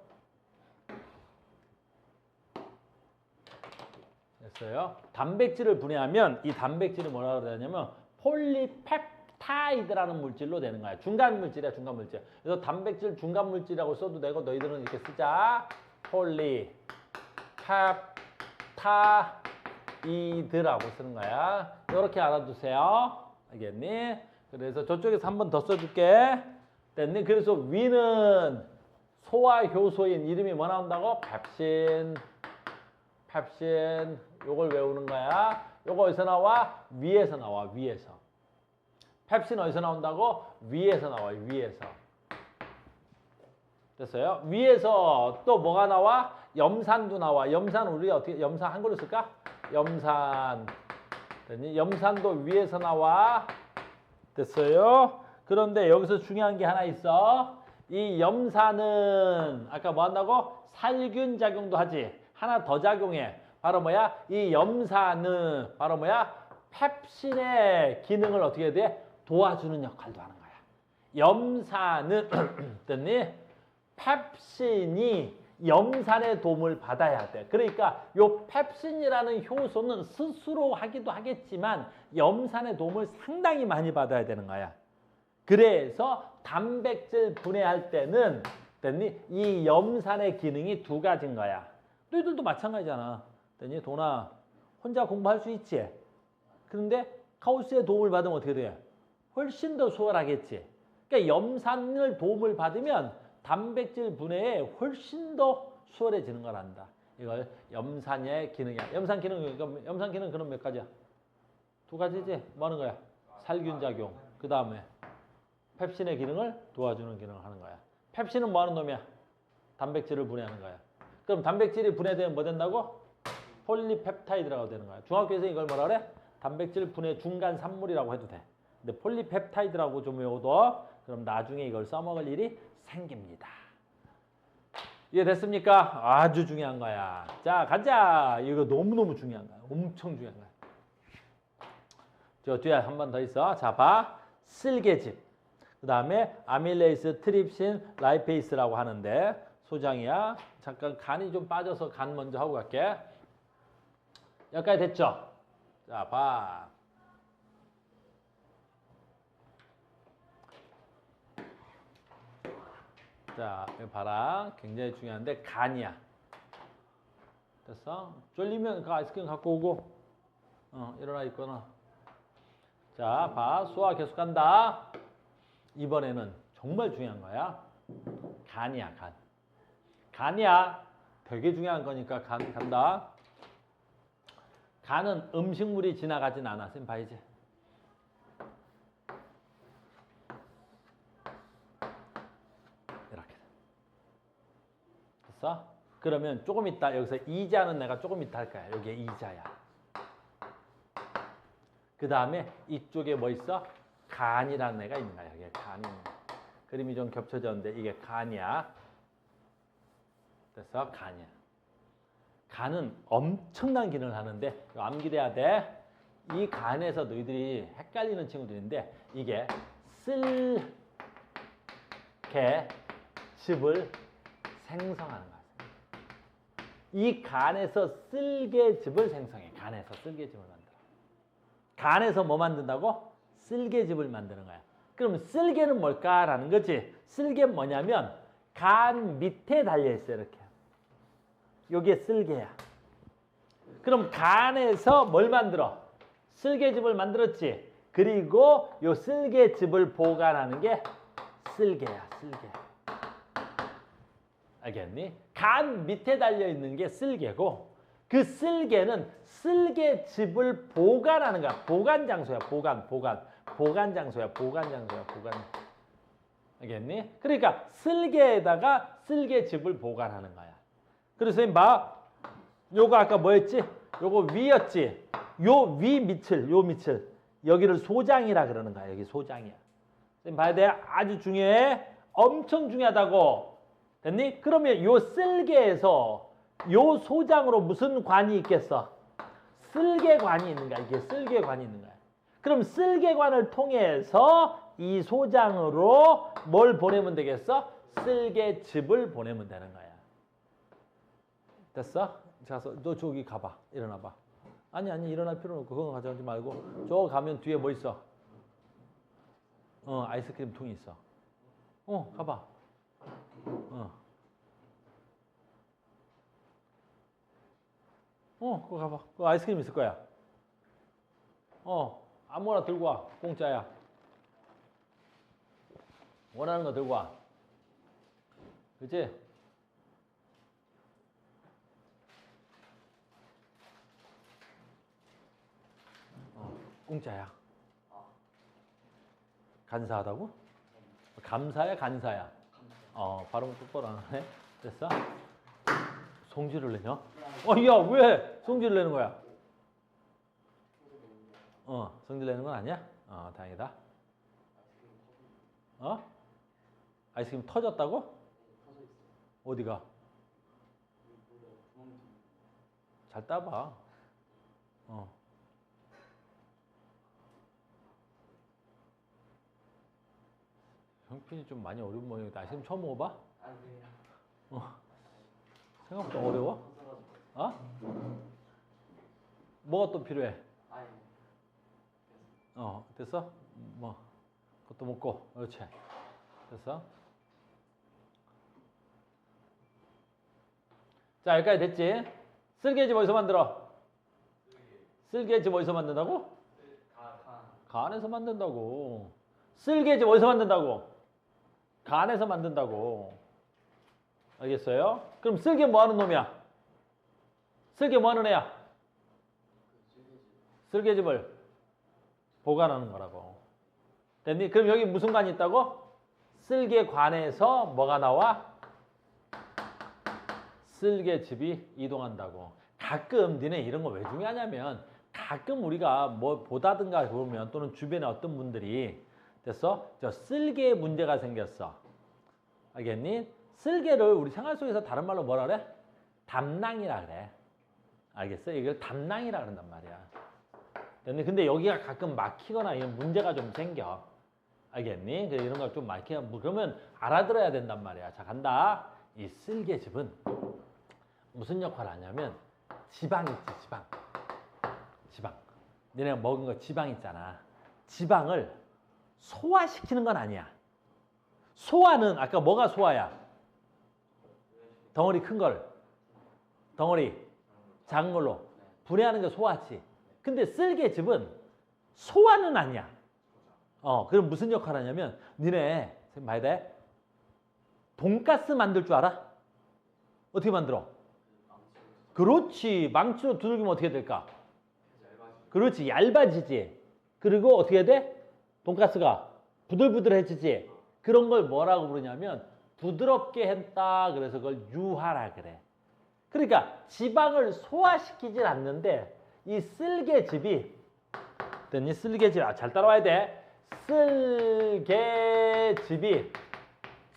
됐어요. 단백질을 분해하면 이 단백질을 뭐라 그러냐면 폴리펩타이드라는 물질로 되는 거야. 중간 물질이야, 중간 물질. 그래서 단백질 중간 물질이라고 써도 되고 너희들은 이렇게 쓰자. 폴리펩타이드라고 쓰는 거야. 이렇게 알아두세요. 알겠니? 그래서 저쪽에서 한 번 더 써줄게. 됐니? 그래서 위는 소화 효소인 이름이 뭐 나온다고? 펩신. 펩신. 요걸 외우는 거야. 요거 어디서 나와? 위에서 나와. 위에서. 펩신 어디서 나온다고? 위에서 나와요. 위에서. 됐어요? 위에서 또 뭐가 나와? 염산도 나와. 염산 우리 어떻게 염산 한글로 쓸까? 염산. 됐니? 염산도 위에서 나와. 됐어요? 그런데 여기서 중요한 게 하나 있어. 이 염산은 아까 뭐 한다고? 살균 작용도 하지. 하나 더 작용해. 바로 뭐야? 이 염산은 바로 뭐야? 펩신의 기능을 어떻게 해야 돼? 도와주는 역할도 하는 거야. 염산은 됐니? 펩신이 염산의 도움을 받아야 돼. 그러니까 요 펩신이라는 효소는 스스로 하기도 하겠지만 염산의 도움을 상당히 많이 받아야 되는 거야. 그래서 단백질 분해할 때는 됐니? 이 염산의 기능이 두 가지인 거야. 너희들도 마찬가지잖아. 됐니? 도나 혼자 공부할 수 있지. 그런데 카우스의 도움을 받으면 어떻게 돼? 훨씬 더 수월하겠지. 그러니까 염산을 도움을 받으면 단백질 분해에 훨씬 더 수월해지는 걸 안다. 이걸 염산의 기능이야. 염산 기능 그럼 몇 가지야? 두 가지지. 뭐 하는 거야? 살균 작용. 그 다음에 펩신의 기능을 도와주는 기능을 하는 거야. 펩신은 뭐 하는 놈이야? 단백질을 분해하는 거야. 그럼 단백질이 분해되면 뭐 된다고? 폴리펩타이드라고 되는 거야. 중학교에서 이걸 뭐라 그래? 단백질 분해 중간 산물이라고 해도 돼. 근데 폴리펩타이드라고 좀 외워둬. 그럼 나중에 이걸 써먹을 일이 생깁니다. 이해됐습니까? 아주 중요한 거야. 자, 가자. 이거 너무너무 중요한 거야. 엄청 중요한 거야. 저 뒤에 한 번 더 있어. 자, 봐. 쓸개즙. 그 다음에 아밀레이스, 트립신, 라이페이스라고 하는데 소장이야. 잠깐 간이 좀 빠져서 간 먼저 하고 갈게. 여기까지 됐죠? 자, 봐. 자, 여기 봐라. 굉장히 중요한데 간이야. 됐어? 쫄리면 그 아이스크림 갖고 오고 일어나 있거나. 자, 봐. 수화 계속 간다. 이번에는 정말 중요한 거야. 간이야, 간. 간이야. 되게 중요한 거니까 간다. 간은 음식물이 지나가진 않아. 쌤 봐야지. 이렇게. 됐어? 그러면 조금 있다. 여기서 이자는 내가 조금 있다 할 거야. 여기에 이자야. 그 다음에 이쪽에 뭐 있어? 간이라는 애가 있는 거야. 여기에 간이. 그림이 좀 겹쳐졌는데 이게 간이야. 됐어? 간이야. 간은 엄청난 기능을 하는데 암기돼야 돼. 이 간에서 너희들이 헷갈리는 친구들인데 이게 쓸개즙을 생성하는 거야. 이 간에서 쓸개즙을 생성해. 간에서 쓸개즙을 만들어. 간에서 뭐 만든다고? 쓸개즙을 만드는 거야. 그럼 쓸개는 뭘까라는 거지. 쓸개는 뭐냐면 간 밑에 달려있어. 이렇게. 요게 쓸개야. 그럼 간에서 뭘 만들어? 쓸개즙을 만들었지. 그리고 요 쓸개즙을 보관하는 게 쓸개야. 쓸개. 알겠니? 간 밑에 달려있는 게 쓸개고 그 쓸개는 쓸개즙을 보관하는 거야. 보관 장소야. 보관 장소야. 보관. 알겠니? 그러니까 쓸개에다가 쓸개즙을 보관하는 거야. 그래서 봐. 요거 아까 뭐였지? 요거 위였지. 요 위 밑을, 요 밑을 여기를 소장이라 그러는 거야. 여기 소장이야. 선생님 봐야 돼. 아주 중요해. 엄청 중요하다고. 됐니? 그러면 요 쓸개에서 요 소장으로 무슨 관이 있겠어? 쓸개관이 있는 거야. 이게 쓸개관이 있는 거야. 그럼 쓸개관을 통해서 이 소장으로 뭘 보내면 되겠어? 쓸개즙을 보내면 되는 거야. 됐어? 가서 너 저기 가봐. 일어나봐. 아니 일어날 필요는 없고 그거 가져가지 말고 저 가면 뒤에 뭐 있어? 아이스크림 통이 있어. 가봐. 그거 가봐. 그거 아이스크림 있을 거야. 아무거나 들고 와. 공짜야. 원하는 거 들고 와. 그치? 공짜야. 간사하다고? 감사야, 간사야? 발음 똑바로 안 하네. 됐어? 성질을 내냐? 야, 왜 성질을 내는 거야? 성질 내는 건 아니야? 다행이다. 아이스크림 터졌다고? 어디가? 잘 따봐. 형편이 좀 많이 어려운 모양이다. 아이스크림 처음 먹어봐? 생각보다 어려워? 뭐가 또 필요해? 됐어? 그것도 먹고. 그렇지. 됐어? 자, 여기까지 됐지? 쓸개즙 어디서 만들어? 쓸개즙 어디서 만든다고? 간에서 만든다고. 쓸개즙 어디서 만든다고? 간에서 만든다고. 알겠어요? 그럼 쓸개 뭐 하는 놈이야? 쓸개 뭐 하는 애야? 쓸개즙을 보관하는 거라고. 됐니? 그럼 여기 무슨 관이 있다고? 쓸개관에서 뭐가 나와? 쓸개즙이 이동한다고. 가끔 니네 이런 거 왜 중요하냐면 가끔 우리가 뭐 보다든가 보면 또는 주변에 어떤 분들이 됐어? 저 쓸개에 문제가 생겼어. 알겠니? 쓸개를 우리 생활 속에서 다른 말로 뭐라 그래? 담낭이라 그래. 알겠어? 이걸 담낭이라 그런단 말이야. 근데 여기가 가끔 막히거나 이런 문제가 좀 생겨. 알겠니? 이런 걸 좀 막히면 그러면 알아들어야 된단 말이야. 자, 간다. 이 쓸개즙은 무슨 역할을 하냐면 지방 있지, 지방. 지방. 너네가 먹은 거 지방 있잖아. 지방을 소화시키는 건 아니야. 소화는 아까 뭐가 소화야? 덩어리 큰 걸. 덩어리 작은 걸로 분해하는 게 소화지. 근데 쓸개즙은 소화는 아니야. 그럼 무슨 역할을 하냐면 니네 봐야 돼. 돈가스 만들 줄 알아? 어떻게 만들어? 그렇지. 망치로 두들기면 어떻게 될까? 그렇지. 얇아지지. 그리고 어떻게 해야 돼? 돈가스가 부들부들해지지. 그런 걸 뭐라고 부르냐면 부드럽게 했다. 그래서 그걸 유화라 그래. 그러니까 지방을 소화시키진 않는데 이 쓸개즙이 됐니? 쓸개즙 잘 따라와야 돼. 쓸개즙이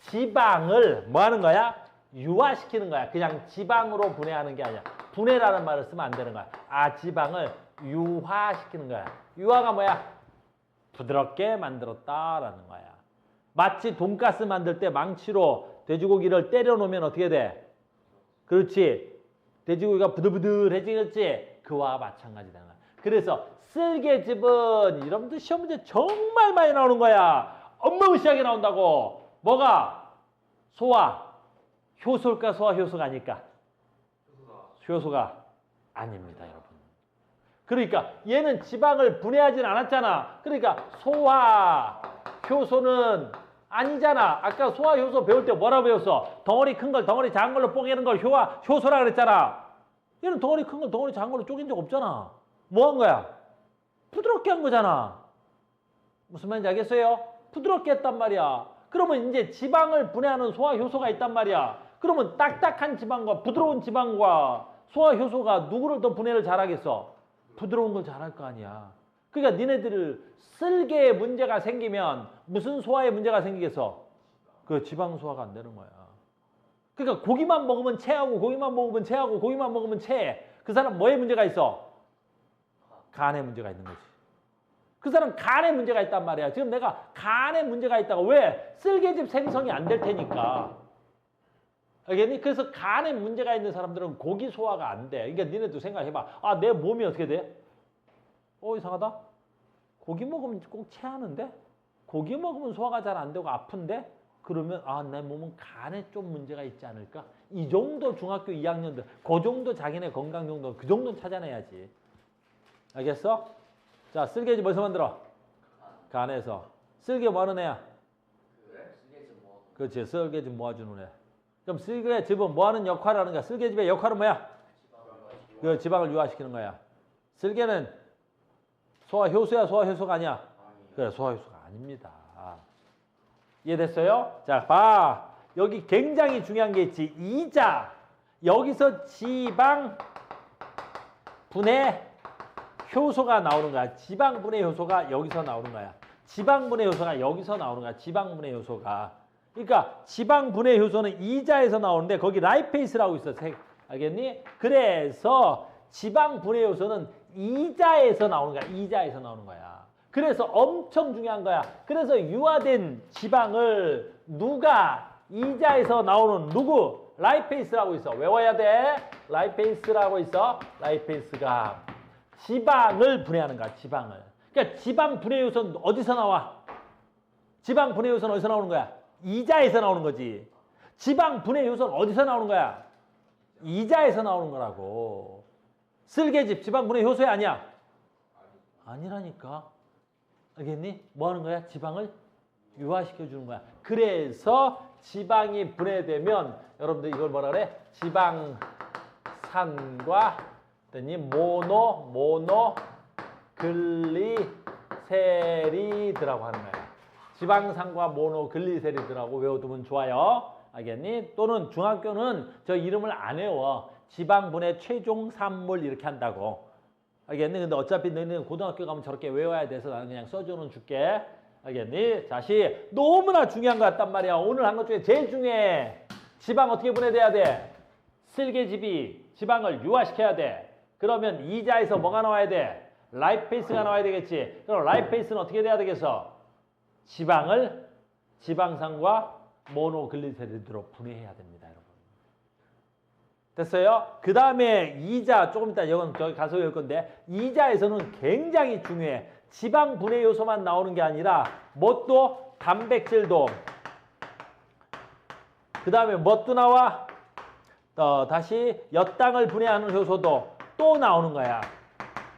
지방을 뭐 하는 거야? 유화시키는 거야. 그냥 지방으로 분해하는 게 아니야. 분해라는 말을 쓰면 안 되는 거야. 지방을 유화시키는 거야. 유화가 뭐야? 부드럽게 만들었다라는 거야. 마치 돈가스 만들 때 망치로 돼지고기를 때려 놓으면 어떻게 돼? 그렇지. 돼지고기가 부들부들해지겠지. 그와 마찬가지 되는 거야. 그래서 쓸개즙은 여러분들 시험 문제 정말 많이 나오는 거야. 어마무시하게 나온다고. 뭐가? 소화. 효소일까 소화 효소가 아닐까? 효소가 아닙니다, 여러분. 그러니까 얘는 지방을 분해하진 않았잖아. 그러니까 소화 효소는 아니잖아. 아까 소화 효소 배울 때 뭐라고 배웠어? 덩어리 큰 걸 덩어리 작은 걸로 뽀개는 걸 효소라 그랬잖아. 얘는 덩어리 큰 걸 덩어리 작은 걸로 쪼갠 적 없잖아. 뭐 한 거야? 부드럽게 한 거잖아. 무슨 말인지 알겠어요? 부드럽게 했단 말이야. 그러면 이제 지방을 분해하는 소화 효소가 있단 말이야. 그러면 딱딱한 지방과 부드러운 지방과 소화 효소가 누구를 더 분해를 잘하겠어? 부드러운 걸 잘할 거 아니야. 그러니까 니네들 쓸개에 문제가 생기면 무슨 소화에 문제가 생기겠어? 그 지방 소화가 안 되는 거야. 그러니까 고기만 먹으면 체하고 고기만 먹으면 체하고 고기만 먹으면 체해. 그 사람 뭐에 문제가 있어? 간에 문제가 있는 거지. 그 사람 간에 문제가 있단 말이야. 지금 내가 간에 문제가 있다고. 왜? 쓸개즙 생성이 안 될 테니까. 알겠니? 그래서 간에 문제가 있는 사람들은 고기 소화가 안 돼. 그러니까 니네도 생각해봐. 아, 내 몸이 어떻게 돼? 이상하다. 고기 먹으면 꼭 체하는데? 고기 먹으면 소화가 잘 안 되고 아픈데? 그러면 내 몸은 간에 좀 문제가 있지 않을까? 이 정도 중학교 2학년들, 그 정도 자기네 건강 정도, 그 정도는 찾아내야지. 알겠어? 자, 쓸개즙 어디서 만들어? 간에서. 쓸개 뭐 하는 애야? 그렇지, 쓸개즙 모아주는 애. 그럼 쓸개즙은 뭐 하는 역할을 하는 거야? 쓸개즙의 역할은 뭐야? 그 지방을 유화시키는 거야. 쓸개는 소화효소야, 소화효소가 아니야? 그래, 소화효소가 아닙니다. 이해됐어요? 자, 봐. 여기 굉장히 중요한 게 있지. 이자. 여기서 지방 분해 효소가 나오는 거야. 지방 분해 효소가 여기서 나오는 거야. 지방 분해 효소가 여기서 나오는 거야. 지방 분해 효소가. 그러니까 지방 분해 효소는 이자에서 나오는데 거기 라이페이스라고 있어. 알겠니? 그래서 지방 분해 효소는 이자에서 나오는 거야. 이자에서 나오는 거야. 그래서 엄청 중요한 거야. 그래서 유화된 지방을 누가 이자에서 나오는 누구? 라이페이스라고 있어. 외워야 돼. 라이페이스라고 있어. 라이페이스가 지방을 분해하는 거야. 지방을. 그러니까 지방 분해 요소는 어디서 나와? 지방 분해 요소는 어디서 나오는 거야? 이자에서 나오는 거지. 지방 분해 요소는 어디서 나오는 거야? 이자에서 나오는 거라고. 쓸개즙 지방 분해 효소야 아니야? 아니라니까. 알겠니? 뭐 하는 거야? 지방을 유화시켜 주는 거야. 그래서 지방이 분해되면 여러분들 이걸 뭐라 그래? 지방산과 모노글리세리드라고 하는 거야. 지방산과 모노글리세리드라고 외워두면 좋아요. 알겠니? 또는 중학교는 저 이름을 안 외워. 지방분해 최종 산물 이렇게 한다고. 알겠니? 근데 어차피 너희는 고등학교 가면 저렇게 외워야 돼서 나는 그냥 써주는 줄게. 알겠니? 자식, 너무나 중요한 것 같단 말이야. 오늘 한 것 중에 제일 중요해. 지방 어떻게 분해돼야 돼? 쓸개즙이 지방을 유화시켜야 돼. 그러면 이자에서 뭐가 나와야 돼? 라이페이스가 나와야 되겠지. 그럼 라이페이스는 어떻게 돼야 되겠어? 지방을 지방산과 모노글리세리드로 분해해야 됩니다, 여러분. 됐어요? 그 다음에 이자, 조금 이따 이건 저기 가서 외울 건데, 이자에서는 굉장히 중요해. 지방 분해 요소만 나오는 게 아니라 뭣도 단백질도, 그 다음에 뭣도 나와? 다시 엿당을 분해하는 효소도 또 나오는 거야.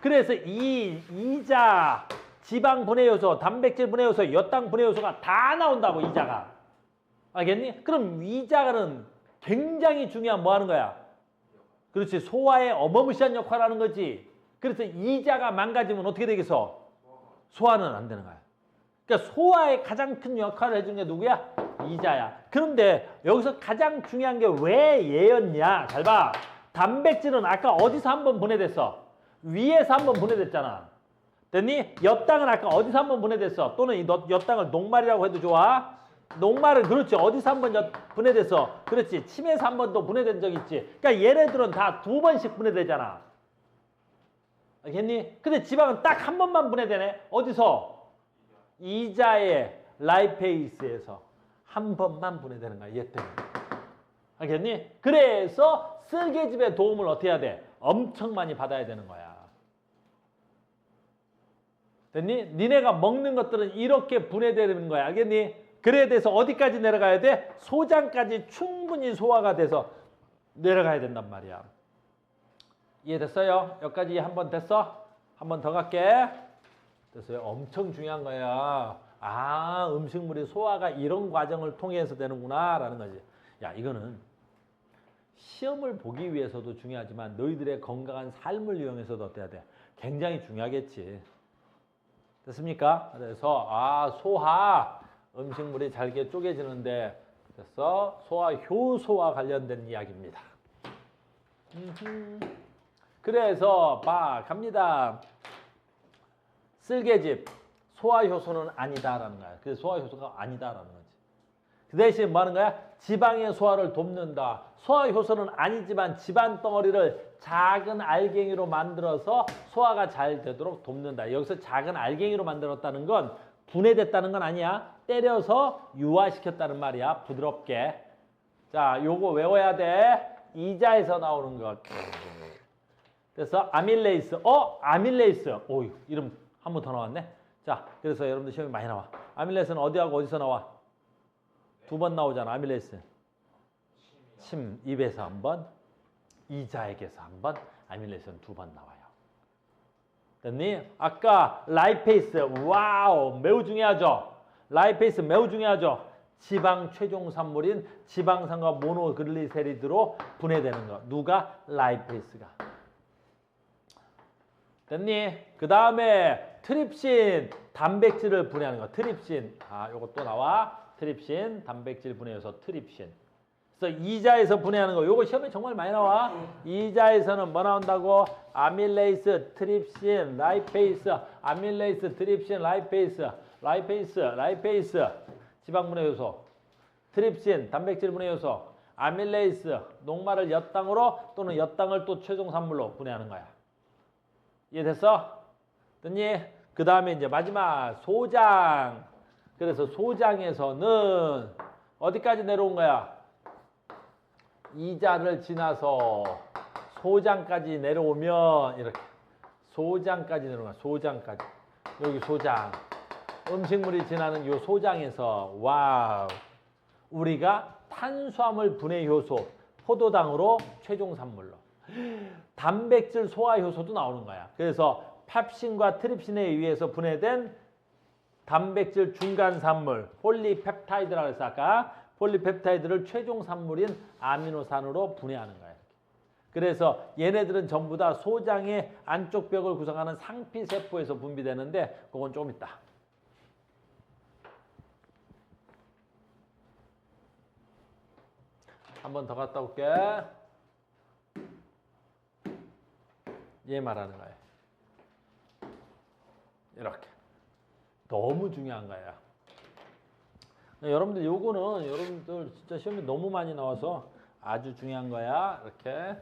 그래서 이 이자, 지방 분해 요소, 단백질 분해 요소, 엿당 분해 요소가 다 나온다고, 이자가. 알겠니? 그럼 이자는 굉장히 중요한 뭐 하는 거야? 그렇지. 소화에 어마무시한 역할을 하는 거지. 그래서 이자가 망가지면 어떻게 되겠어? 소화는 안 되는 거야. 그러니까 소화에 가장 큰 역할을 해주는 게 누구야? 이자야. 그런데 여기서 가장 중요한 게 왜 얘였냐? 잘 봐. 단백질은 아까 어디서 한번 분해됐어? 위에서 한번 분해됐잖아. 됐니? 엿당은 아까 어디서 한번 분해됐어? 또는 이 엿당을 녹말이라고 해도 좋아. 녹말은 그렇지. 어디서 한번 분해됐어? 그렇지. 침에서 한 번 더 분해된 적 있지. 그러니까 얘네들은 다 2번씩 분해되잖아. 알겠니? 근데 지방은 딱 한 번만 분해되네. 어디서? 이자의 라이페이스에서 한 번만 분해되는 거야. 얘 때문에. 알겠니? 그래서 쓸개즙의 도움을 어떻게 해야 돼? 엄청 많이 받아야 되는 거야. 됐니? 니네가 먹는 것들은 이렇게 분해되는 거야. 알겠니? 그래야 돼서 어디까지 내려가야 돼? 소장까지 충분히 소화가 돼서 내려가야 된단 말이야. 이해됐어요? 여기까지 한 번 됐어? 한 번 더 갈게. 됐어요? 엄청 중요한 거야. 아, 음식물이 소화가 이런 과정을 통해서 되는구나 라는 거지. 야, 이거는 시험을 보기 위해서도 중요하지만 너희들의 건강한 삶을 이용해서도 어때야 돼? 굉장히 중요하겠지. 됐습니까? 그래서 소화, 음식물이 잘게 쪼개지는데 됐어? 소화 효소와 관련된 이야기입니다. 그래서 갑니다. 쓸개집 소화효소는 아니다라는 거야. 그래서 소화효소가 아니다라는 거지. 그 대신 뭐 하는 거야? 지방의 소화를 돕는다. 소화효소는 아니지만 지방 덩어리를 작은 알갱이로 만들어서 소화가 잘 되도록 돕는다. 여기서 작은 알갱이로 만들었다는 건 분해됐다는 건 아니야. 때려서 유화시켰다는 말이야. 부드럽게. 자, 요거 외워야 돼. 이자에서 나오는 것. 그래서 아밀레이스. 아밀레이스. 오이, 이름 한 번 더 나왔네. 자, 그래서 여러분들 시험이 많이 나와. 아밀레이스는 어디하고 어디서 나와? 두 번 나오잖아. 아밀레이스. 침, 입에서 한 번, 이자액에서 한 번, 아밀레이스는 두 번 나와요. 됐니? 아까 라이페이스, 와우, 매우 중요하죠. 라이페이스 매우 중요하죠. 지방 최종 산물인 지방산과 모노글리세리드로 분해되는 거. 누가? 라이페이스가. 됐니? 그 다음에 트립신, 단백질을 분해하는 거. 트립신. 요거 또 나와. 트립신, 단백질 분해해서 트립신. 그래서 이자에서 분해하는 거. 요거 시험에 정말 많이 나와. 이자에서는 뭐 나온다고? 아밀레이스, 트립신, 라이페이스, 아밀레이스, 트립신, 라이페이스, 라이페이스, 지방 분해 요소, 트립신, 단백질 분해 요소, 아밀레이스, 녹말을 엿당으로 또는 엿당을 또 최종 산물로 분해하는 거야. 이해됐어? 됐니? 그 다음에 이제 마지막 소장. 그래서 소장에서는 어디까지 내려온 거야? 이자를 지나서 소장까지 내려오면 이렇게 소장까지 내려온 거야. 소장까지. 여기 소장. 음식물이 지나는 이 소장에서 와우. 우리가 탄수화물 분해 효소 포도당으로 최종 산물로 단백질 소화 효소도 나오는 거야. 그래서 펩신과 트립신에 의해서 분해된 단백질 중간 산물 폴리펩타이드라고 해서 아까 폴리펩타이드를 최종 산물인 아미노산으로 분해하는 거야. 그래서 얘네들은 전부 다 소장의 안쪽 벽을 구성하는 상피세포에서 분비되는데 그건 좀 이따. 한 번 더 갔다 올게. 얘 말하는 거야. 이렇게. 너무 중요한 거야. 여러분들 요거는 여러분들 진짜 시험이 너무 많이 나와서 아주 중요한 거야. 이렇게.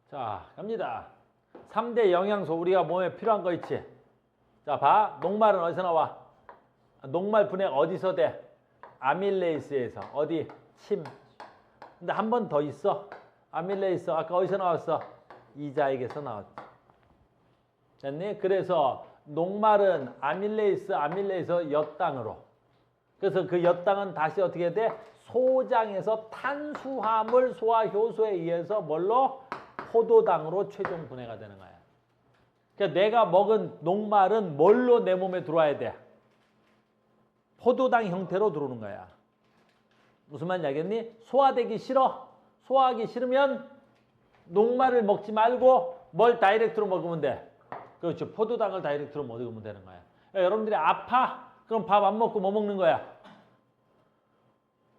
자, 갑니다. 3대 영양소 우리가 몸에 필요한 거 있지? 자, 봐. 녹말은 어디서 나와? 녹말 분해 어디서 돼? 아밀레이스에서. 어디? 침. 근데 한 번 더 있어. 아밀레이스 아까 어디서 나왔어? 이자액에서 나왔지. 됐니? 그래서 녹말은 아밀레이스 엿당으로. 그래서 그 엿당은 다시 어떻게 돼? 소장에서 탄수화물 소화 효소에 의해서 뭘로? 포도당으로 최종 분해가 되는 거야. 그러니까 내가 먹은 녹말은 뭘로 내 몸에 들어와야 돼? 포도당 형태로 들어오는 거야. 무슨 말인지 알겠니? 소화되기 싫어. 소화하기 싫으면 녹말을 먹지 말고 뭘 다이렉트로 먹으면 돼? 그렇죠. 포도당을 다이렉트로 먹으면 되는 거야. 그러니까 여러분들이 아파? 그럼 밥 안 먹고 뭐 먹는 거야?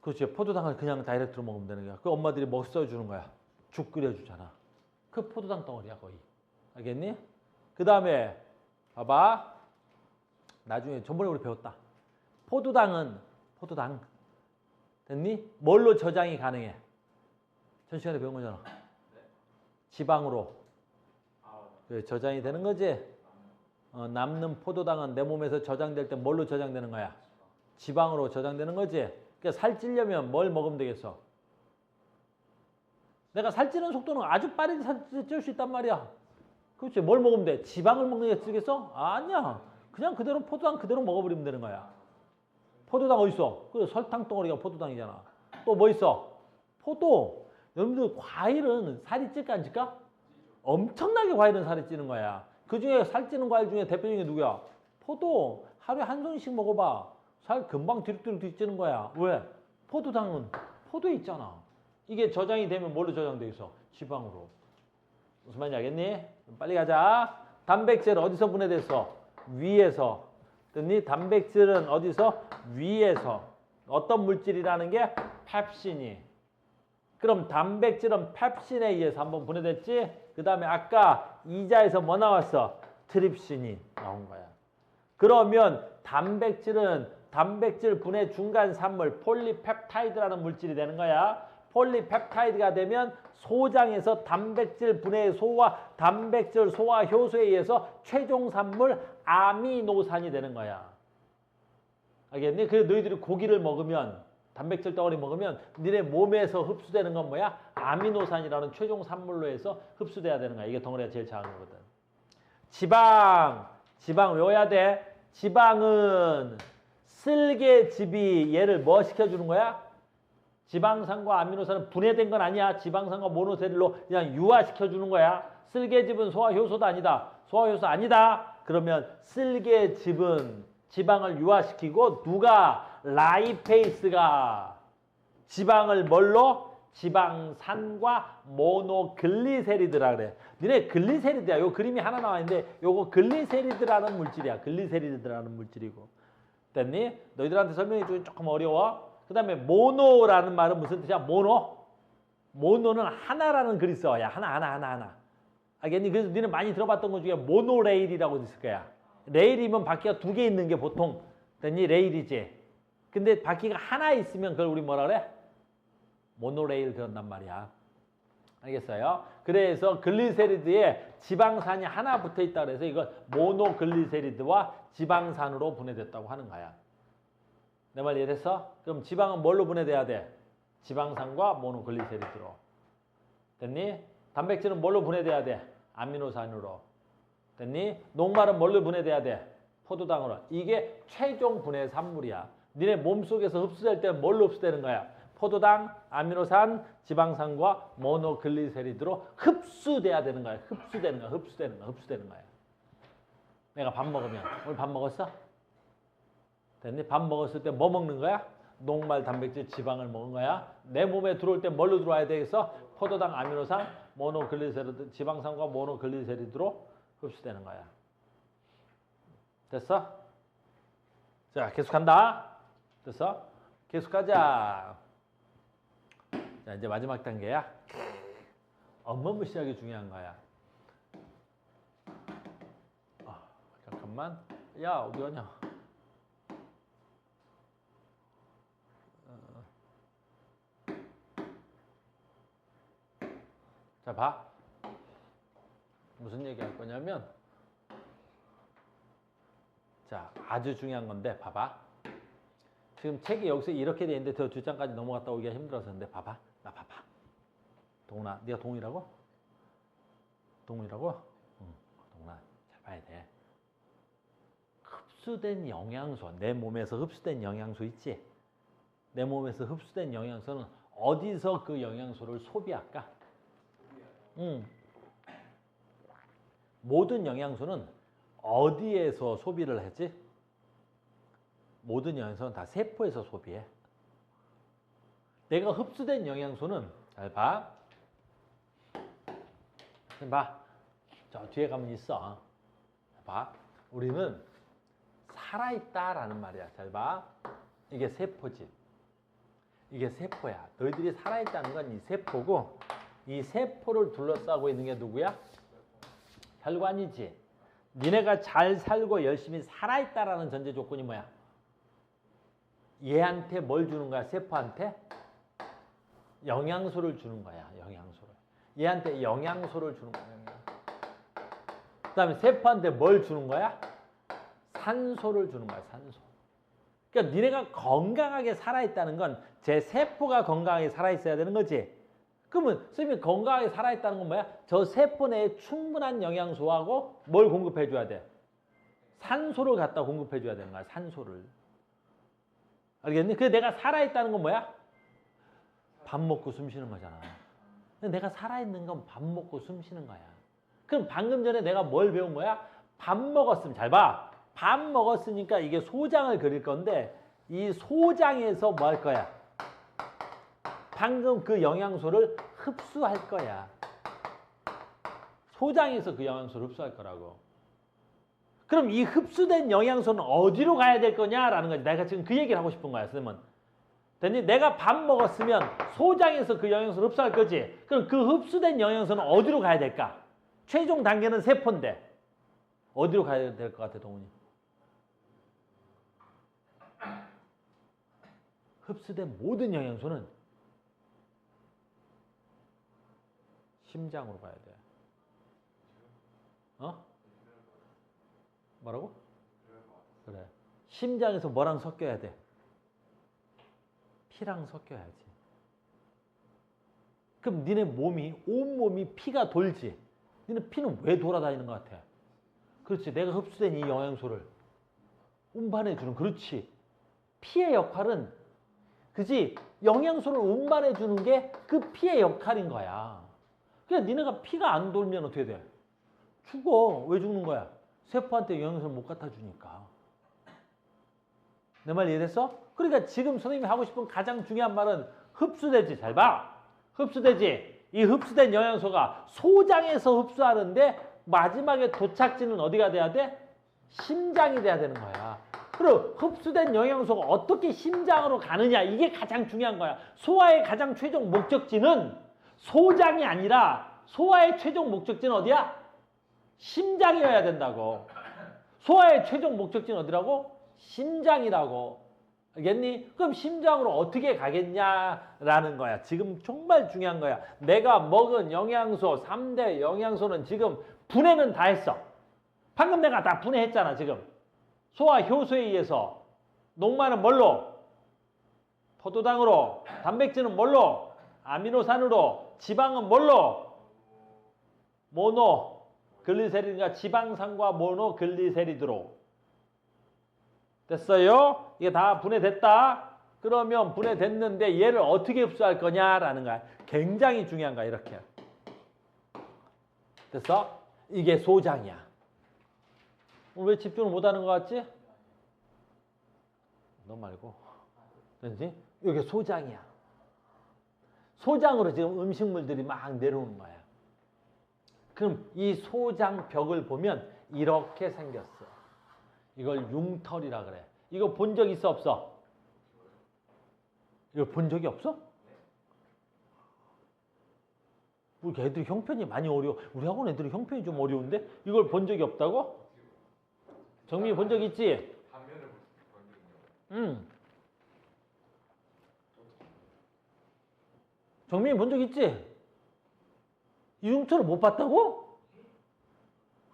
그렇죠. 포도당을 그냥 다이렉트로 먹으면 되는 거야. 그 엄마들이 뭐 써주는 거야? 죽 끓여주잖아. 그 포도당 덩어리야 거의. 알겠니? 그 다음에 봐봐. 나중에 전번에 우리 배웠다. 포도당 됐니? 뭘로 저장이 가능해? 전 시간에 배운 거잖아. 지방으로 저장이 되는 거지. 남는 포도당은 내 몸에서 저장될 때 뭘로 저장되는 거야? 지방으로 저장되는 거지. 그러니까 살찌려면 뭘 먹으면 되겠어? 내가 살찌는 속도는 아주 빠르게 살찔 수 있단 말이야. 그렇지. 뭘 먹으면 돼? 지방을 먹는 게 쓰겠어? 아니야. 그냥 그대로 포도당 그대로 먹어버리면 되는 거야. 포도당 어디 있어? 그 설탕 덩어리가 포도당이잖아. 또 뭐 있어? 포도. 여러분들 과일은 살이 찔까 안 찔까? 엄청나게 과일은 살이 찌는 거야. 그 중에 살찌는 과일 중에 대표적인 게 누구야? 포도. 하루에 한 손씩 먹어봐. 살 금방 뒤룩뒤룩 찌는 거야. 왜? 포도당은 포도에 있잖아. 이게 저장이 되면 뭘로 저장돼 있어? 지방으로. 무슨 말인지 알겠니? 빨리 가자. 단백질 어디서 분해됐어? 위에서. 됐니? 단백질은 어디서? 위에서. 어떤 물질이라는 게? 펩신이. 그럼 단백질은 펩신에 의해서 한번 분해됐지? 그 다음에 아까 이자에서 뭐 나왔어? 트립신이 나온 거야. 그러면 단백질은 단백질 분해 중간 산물 폴리펩타이드라는 물질이 되는 거야. 폴리펩타이드가 되면 소장에서 단백질 분해 소화, 단백질 소화 효소에 의해서 최종 산물 아미노산이 되는 거야. 알겠니? 그래서 너희들이 고기를 먹으면 단백질 덩어리 먹으면 니네 몸에서 흡수되는 건 뭐야? 아미노산이라는 최종 산물로 해서 흡수돼야 되는 거야. 이게 덩어리가 제일 작은 거거든. 지방 외워야 돼. 지방은 쓸개즙이 얘를 뭐 시켜주는 거야? 지방산과 아미노산은 분해된 건 아니야. 지방산과 모노세릴로 그냥 유화시켜주는 거야. 쓸개즙은 소화효소도 아니다. 소화효소 아니다. 그러면 쓸개즙은 지방을 유화시키고 누가? 라이페이스가 지방을 뭘로? 지방산과 모노글리세리드라 그래. 니네 글리세리드야. 요 그림이 하나 나와 있는데 요거 글리세리드라는 물질이야. 글리세리드라는 물질이고. 됐니? 너희들한테 설명해 주기 조금 어려워. 그 다음에 모노라는 말은 무슨 뜻이야? 모노? 모노는 하나라는 글이 써. 야, 하나. 알겠니? 그래서 니는 많이 들어봤던 것 중에 모노레일이라고 있을 거야. 레일이면 바퀴가 2개 있는 게 보통 됐니? 레일이지. 근데 바퀴가 하나 있으면 그걸 우리 뭐라 그래? 모노레일 그런단 말이야. 알겠어요? 그래서 글리세리드에 지방산이 하나 붙어 있다 그래서 이걸 모노글리세리드와 지방산으로 분해됐다고 하는 거야. 내 말 이해됐어? 그럼 지방은 뭘로 분해돼야 돼? 지방산과 모노글리세리드로. 됐니? 단백질은 뭘로 분해돼야 돼? 아미노산으로. 됐니? 녹말은 뭘로 분해돼야 돼? 포도당으로. 이게 최종 분해 산물이야. 니네 몸속에서 흡수될 때 뭘로 흡수되는 거야? 포도당, 아미노산, 지방산과 모노글리세리드로 흡수돼야 되는 거야. 흡수되는 거야. 내가 밥 먹으면 오늘 밥 먹었어? 됐니? 밥 먹었을 때 뭐 먹는 거야? 녹말, 단백질, 지방을 먹은 거야. 내 몸에 들어올 때 뭘로 들어와야 되겠어? 포도당, 아미노산, 모노글리세리드, 지방산과 모노글리세리드로 흡수되는 거야. 됐어? 자, 계속한다. 됐어? 계속하자. 자, 이제 마지막 단계야. 업무 시작이 중요한 거야. 잠깐만. 야, 어디 가냐? 자, 봐. 무슨 얘기 할 거냐면, 자, 아주 중요한 건데, 봐봐. 지금 책이 여기서 이렇게 돼 있는데 저 2장까지 넘어갔다 오기가 힘들어서 근데 봐봐. 나 봐봐. 동훈아, 네가 동훈이라고? 동훈이라고? 응, 동훈아, 잘 봐야 돼. 흡수된 영양소, 내 몸에서 흡수된 영양소 있지? 내 몸에서 흡수된 영양소는 어디서 그 영양소를 소비할까? 모든 영양소는 어디에서 소비를 하지? 모든 영양소는 다 세포에서 소비해. 내가 흡수된 영양소는 잘 봐. 봐. 저 뒤에 가면 있어. 봐. 우리는 살아있다라는 말이야. 잘 봐. 이게 세포지. 이게 세포야. 너희들이 살아있다는 건 이 세포고 이 세포를 둘러싸고 있는 게 누구야? 혈관이지. 니네가 잘 살고 열심히 살아있다라는 전제 조건이 뭐야? 얘한테 뭘 주는 거야? 세포한테? 영양소를 주는 거야. 영양소를. 얘한테 영양소를 주는 거야. 그 다음에 세포한테 뭘 주는 거야? 산소를 주는 거야. 산소. 그러니까 니네가 건강하게 살아있다는 건 제 세포가 건강하게 살아있어야 되는 거지. 그러면 선생님이 건강하게 살아있다는 건 뭐야? 저 세포 내에 충분한 영양소하고 뭘 공급해 줘야 돼? 산소를 갖다 공급해 줘야 되는 거야. 산소를. 알겠니? 그래서 내가 살아있다는 건 뭐야? 밥 먹고 숨 쉬는 거잖아. 내가 살아있는 건 밥 먹고 숨 쉬는 거야. 그럼 방금 전에 내가 뭘 배운 거야? 밥 먹었으면, 잘 봐. 밥 먹었으니까 이게 소장을 그릴 건데 이 소장에서 뭐 할 거야? 방금 그 영양소를 흡수할 거야. 소장에서 그 영양소를 흡수할 거라고. 그럼 이 흡수된 영양소는 어디로 가야 될 거냐라는 거지. 내가 지금 그 얘기를 하고 싶은 거야, 선생님은. 됐니? 내가 밥 먹었으면 소장에서 그 영양소를 흡수할 거지. 그럼 그 흡수된 영양소는 어디로 가야 될까? 최종 단계는 세포인데 어디로 가야 될 것 같아, 동훈이? 흡수된 모든 영양소는 심장으로 가야 돼. 어? 뭐라고? 그래. 심장에서 뭐랑 섞여야 돼? 피랑 섞여야지. 그럼 니네 몸이, 온몸이 피가 돌지. 니네 피는 왜 돌아다니는 것 같아? 그렇지. 내가 흡수된 이 영양소를 운반해주는, 그렇지. 피의 역할은, 그지? 영양소를 운반해주는 게 그 피의 역할인 거야. 그러니까 니네가 피가 안 돌면 어떻게 돼? 죽어. 왜 죽는 거야? 세포한테 영양소를 못 갖다 주니까. 내 말 이해됐어? 그러니까 지금 선생님이 하고 싶은 가장 중요한 말은 흡수되지. 잘 봐. 흡수되지. 이 흡수된 영양소가 소장에서 흡수하는데 마지막에 도착지는 어디가 돼야 돼? 심장이 돼야 되는 거야. 그럼 흡수된 영양소가 어떻게 심장으로 가느냐, 이게 가장 중요한 거야. 소화의 가장 최종 목적지는 소장이 아니라 소화의 최종 목적지는 어디야? 심장이어야 된다고. 소화의 최종 목적지는 어디라고? 심장이라고. 알겠니? 그럼 심장으로 어떻게 가겠냐라는 거야. 지금 정말 중요한 거야. 내가 먹은 영양소, 3대 영양소는 지금 분해는 다 했어. 방금 내가 다 분해했잖아, 지금. 소화 효소에 의해서. 녹말은 뭘로? 포도당으로. 단백질은 뭘로? 아미노산으로. 지방은 뭘로? 모노 글리세린과 지방산과 모노 글리세리드로. 됐어요? 이게 다 분해됐다. 그러면 분해됐는데 얘를 어떻게 흡수할 거냐라는 거야. 굉장히 중요한 거야, 이렇게. 됐어? 이게 소장이야. 왜 집중을 못하는 것 같지? 너 말고. 됐지? 이게 소장이야. 소장으로 지금 음식물들이 막 내려오는 거야. 그럼 이 소장벽을 보면 이렇게 생겼어. 이걸 융털이라 그래. 이거 본 적 있어, 없어? 이거 본 적이 없어? 우리 애들이 형편이 많이 어려워. 우리 학원 애들이 형편이 좀 어려운데? 이걸 본 적이 없다고? 정민이 본 적 있지? 단면을 본 적이 있냐고. 응. 정민이 본 적 있지? 이 융털을 못 봤다고?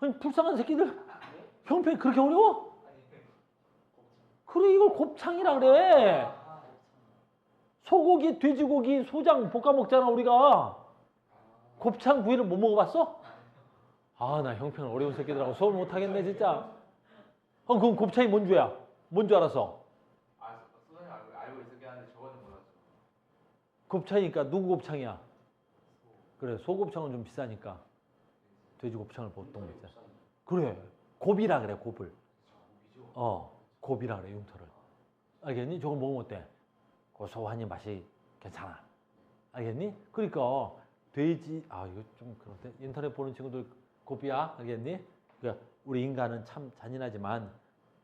아니, 불쌍한 새끼들. 형편이 그렇게 어려워? 그래, 이걸 곱창이라 그래. 소고기, 돼지고기, 소장 볶아 먹잖아, 우리가. 곱창 구이를 못 먹어봤어? 아, 나 형편 어려운 새끼들하고 수업 못하겠네, 진짜. 그럼 곱창이 뭔 죄야? 뭔 줄 알았어? 선생님 알고 있었긴 한데 저거는 몰랐죠. 곱창이니까 누구 곱창이야? 그래, 소곱창은 좀 비싸니까 돼지 곱창을 보통 먹자. 그래, 곱이라 그래, 곱을. 곱이라 그래, 융털을. 알겠니? 저걸 먹으면 어때? 고소하니 맛이 괜찮아. 알겠니? 그러니까 돼지, 이거 좀 그런데 인터넷 보는 친구들 곱이야, 알겠니? 그러니까 우리 인간은 참 잔인하지만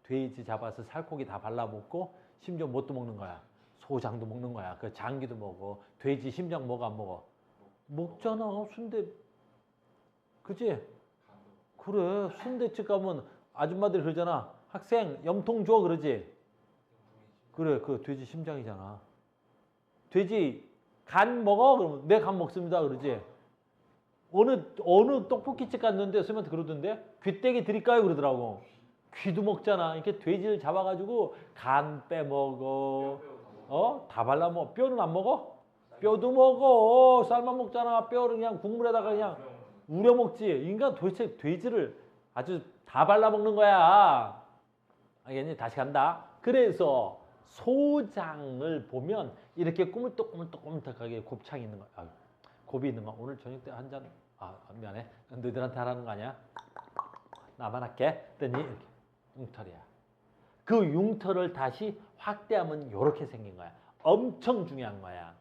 돼지 잡아서 살코기 다 발라먹고 심지어 뭣도 먹는 거야. 소장도 먹는 거야. 그 장기도 먹어. 돼지 심장 먹어, 안 먹어? 먹잖아, 순대. 그치? 그래, 순대집 가면 아줌마들이 그러잖아. 학생 염통 줘, 그러지? 그래, 그 돼지 심장이잖아. 돼지 간 먹어? 그러면 내 간 먹습니다, 그러지? 어느 떡볶이집 갔는데 선생님한테 그러던데 귀때기 드릴까요? 그러더라고. 귀도 먹잖아. 이렇게 돼지를 잡아가지고 간 빼먹어. 다 발라먹어. 뼈는 안 먹어? 뼈도 먹어. 삶아 먹잖아. 뼈를 그냥 국물에다가 그냥 우려 먹지. 인간 도대체 돼지를 아주 다 발라먹는 거야. 알겠니? 다시 간다. 그래서 소장을 보면 이렇게 꾸물떡꾸물떡하게 곱창이 있는 거야. 곱이 있는 거. 오늘 저녁 때 한 잔. 미안해. 너희들한테 하라는 거 아니야? 나만 할게. 그랬더니 이렇게 융털이야. 그 융털을 다시 확대하면 이렇게 생긴 거야. 엄청 중요한 거야.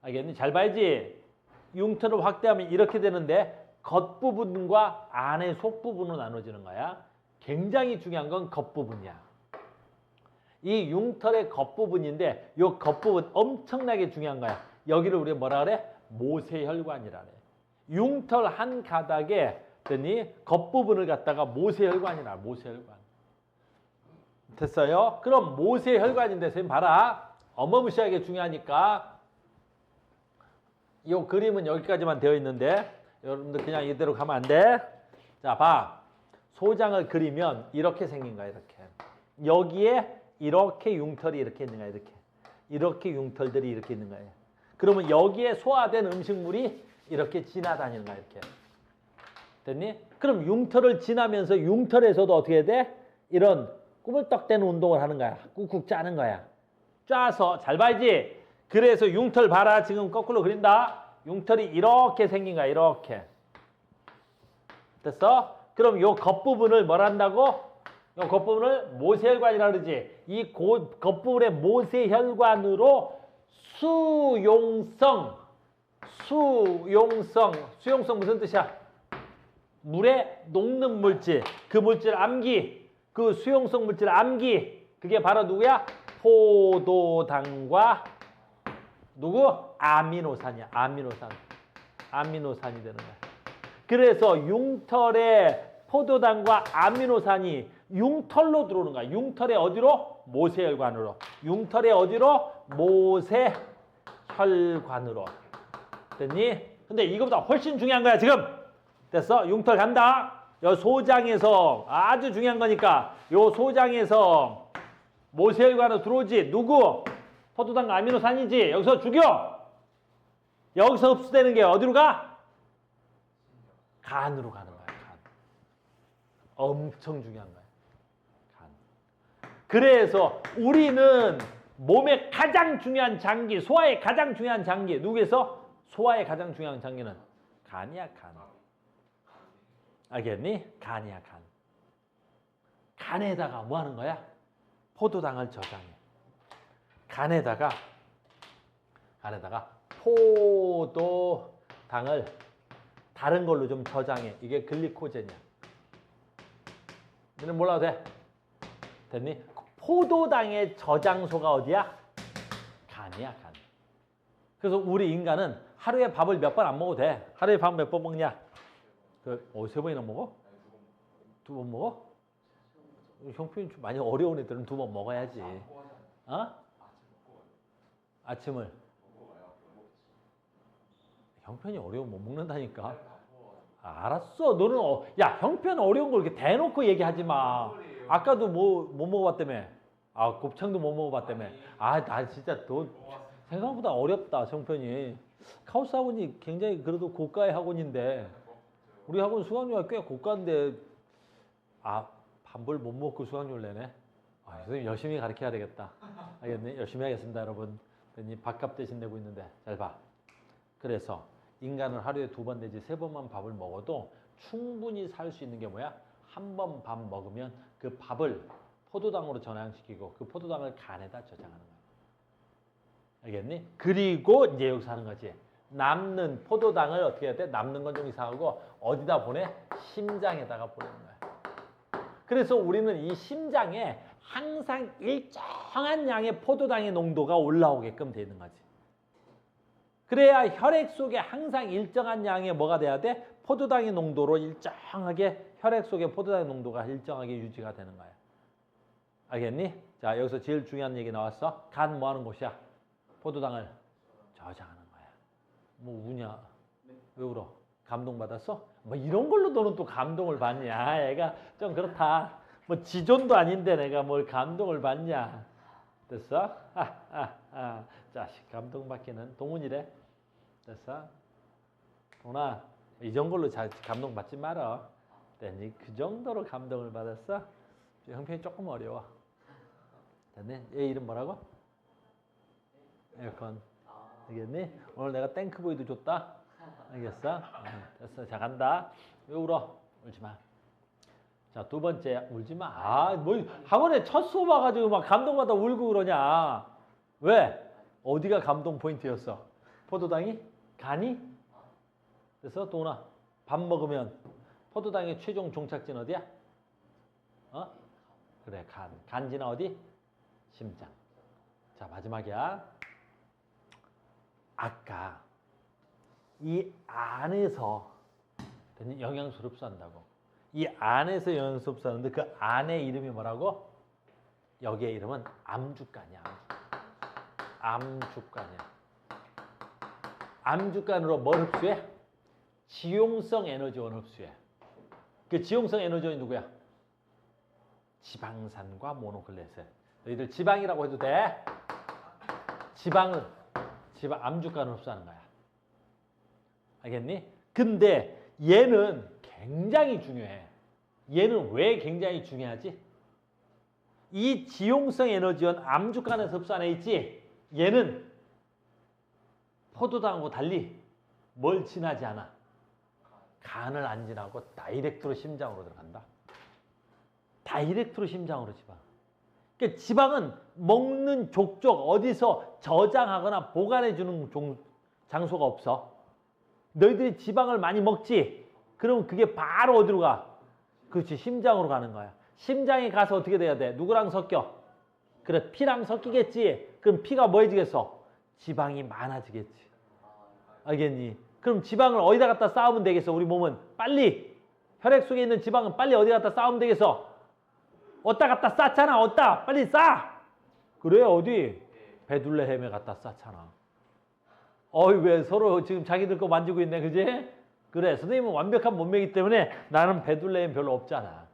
알겠니? 잘 봐야지. 융털을 확대하면 이렇게 되는데 겉부분과 안의 속부분으로 나눠지는 거야. 굉장히 중요한 건 겉부분이야. 이 융털의 겉부분인데 이 겉부분 엄청나게 중요한 거야. 여기를 우리가 뭐라 그래? 모세혈관이라 그래. 융털 한 가닥에 겉부분을 갖다가 모세혈관이라. 모세혈관. 됐어요? 그럼 모세혈관인데 선생님 봐라. 어마무시하게 중요하니까 이 그림은 여기까지만 되어 있는데 여러분들 그냥 이대로 가면 안 돼. 자, 봐. 소장을 그리면 이렇게 생긴 거야. 이렇게. 여기에 이렇게 융털이 이렇게 있는 거야. 이렇게. 이렇게 융털들이 이렇게 있는 거예요. 그러면 여기에 소화된 음식물이 이렇게 지나다니는 거야. 이렇게. 됐니? 그럼 융털을 지나면서 융털에서도 어떻게 돼? 이런 꾸물떡대는 운동을 하는 거야. 꾹꾹 짜는 거야. 짜서 잘 봐야지. 그래서 융털 봐라. 지금 거꾸로 그린다. 융털이 이렇게 생긴 거야. 이렇게. 됐어? 그럼 요 겉부분을 뭘 한다고? 요 겉부분을 모세혈관이라 그러지. 이 겉부분의 모세혈관으로 수용성 무슨 뜻이야? 물에 녹는 물질. 그 물질 암기. 그 수용성 물질 암기. 그게 바로 누구야? 포도당과 누구? 아미노산이야. 아미노산이 되는 거야. 그래서 융털에 포도당과 아미노산이 융털로 들어오는 거야. 융털의 어디로? 모세혈관으로. 융털의 어디로? 모세혈관으로. 됐니? 근데 이거보다 훨씬 중요한 거야 지금. 됐어? 융털 간다. 요 소장에서 아주 중요한 거니까 요 소장에서 모세혈관으로 들어오지. 누구? 포도당과 아미노산이지. 여기서 죽여. 여기서 흡수되는 게 어디로 가? 간으로 가는 거야. 간. 엄청 중요한 거야. 간. 그래서 우리는 몸의 가장 중요한 장기, 소화의 가장 중요한 장기. 누구에서? 소화의 가장 중요한 장기는 간이야. 간. 알겠니? 간이야. 간. 간에다가 뭐 하는 거야? 포도당을 저장해. 간에다가 포도당을 다른 걸로 좀 저장해. 이게 글리코젠이야. 너는 몰라도 돼. 됐니? 포도당의 저장소가 어디야? 간이야. 간. 그래서 우리 인간은 하루에 밥을 몇 번 안 먹어도 돼. 하루에 밥 몇 번 먹냐? 세 번이나 먹어? 두 번 먹어? 형편이 좀 많이 어려운 애들은 두 번 먹어야지. 어? 아침을. 형편이 어려우면 못 먹는다니까. 알았어. 너는 야, 형편 어려운 걸 이렇게 대놓고 얘기하지 마. 아까도 못 먹어봤다며. 곱창도 못 먹어봤다며. 나 진짜 너 생각보다 어렵다. 형편이. 카오스 학원이 굉장히 그래도 고가의 학원인데 우리 학원 수강료가 꽤 고가인데 밥을 못 먹고 수강료를 내네. 선생님 열심히 가르쳐야 되겠다. 알겠네? 열심히 하겠습니다, 여러분. 밥값 대신 내고 있는데 잘 봐. 그래서 인간은 하루에 2번 내지 3번만 밥을 먹어도 충분히 살 수 있는 게 뭐야? 한 번 밥 먹으면 그 밥을 포도당으로 전환시키고 그 포도당을 간에다 저장하는 거야. 알겠니? 그리고 이제 여기서 하는 거지. 남는 포도당을 어떻게 해야 돼? 남는 건 좀 이상하고 어디다 보내? 심장에다가 보내는 거야. 그래서 우리는 이 심장에 항상 일정한 양의 포도당의 농도가 올라오게끔 되는 거지. 그래야 혈액 속에 항상 일정한 양의 뭐가 돼야 돼? 포도당의 농도로 일정하게 혈액 속에 포도당의 농도가 일정하게 유지가 되는 거야. 알겠니? 자, 여기서 제일 중요한 얘기 나왔어. 간 뭐 하는 곳이야? 포도당을 저장하는 거야. 뭐 우냐? 왜 울어? 감동받았어? 뭐 이런 걸로 너는 또 감동을 받냐? 애가 좀 그렇다. 뭐 지존도 아닌데 내가 뭘 감동을 받냐? 됐어? 자식 감동받기는 동훈이래. 됐어? 동훈아 이런 걸로 감동받지 말어. 됐니? 그 정도로 감동을 받았어? 형편이 조금 어려워. 됐니? 얘 이름 뭐라고? 에어컨. 알겠니? 오늘 내가 땡크보이도 줬다. 알겠어? 됐어. 자 간다. 왜 울어? 울지 마. 자, 2번째 울지 마. 뭐 학원에 첫 수업 와가지고 막 감동받아 울고 그러냐? 왜? 어디가 감동 포인트였어? 포도당이? 간이? 그래서 도훈아 밥 먹으면 포도당의 최종 종착지는 어디야? 그래, 간. 간지나 어디? 심장. 자, 마지막이야. 아까 이 안에서 영양소를 흡수한다고. 이 안에서 영양소 흡수하는데 그 안의 이름이 뭐라고? 여기의 이름은 암주간이야. 암주간이야. 암주간으로 뭘 흡수해? 지용성 에너지원 흡수해. 그 지용성 에너지원이 누구야? 지방산과 모노클레셋. 너희들 지방이라고 해도 돼. 지방 암주간을 흡수하는 거야. 알겠니? 근데 얘는 굉장히 중요해. 얘는 왜 굉장히 중요하지? 이 지용성 에너지원 암주간에서 흡수 안에 있지? 얘는 포도당하고 달리 뭘 지나지 않아? 간을 안 지나고 다이렉트로 심장으로 들어간다. 다이렉트로 심장으로 지방. 그러니까 지방은 먹는 족족 어디서 저장하거나 보관해주는 장소가 없어. 너희들이 지방을 많이 먹지? 그러면 그게 바로 어디로 가? 그렇지, 심장으로 가는 거야. 심장에 가서 어떻게 돼야 돼? 누구랑 섞여? 그래, 피랑 섞이겠지? 그럼 피가 뭐 해지겠어? 지방이 많아지겠지. 알겠니? 그럼 지방을 어디다 갖다 쌓으면 되겠어? 우리 몸은 빨리 혈액 속에 있는 지방은 빨리 어디 갖다 쌓으면 되겠어? 어디다 갖다 쌓잖아. 어디다 빨리 쌓아. 그래, 어디? 베둘레헴에 갖다 쌓잖아. 어이, 왜 서로 지금 자기들 거 만지고 있네, 그지? 그래, 선생님은 완벽한 몸매이기 때문에 나는 베둘레헴 별로 없잖아.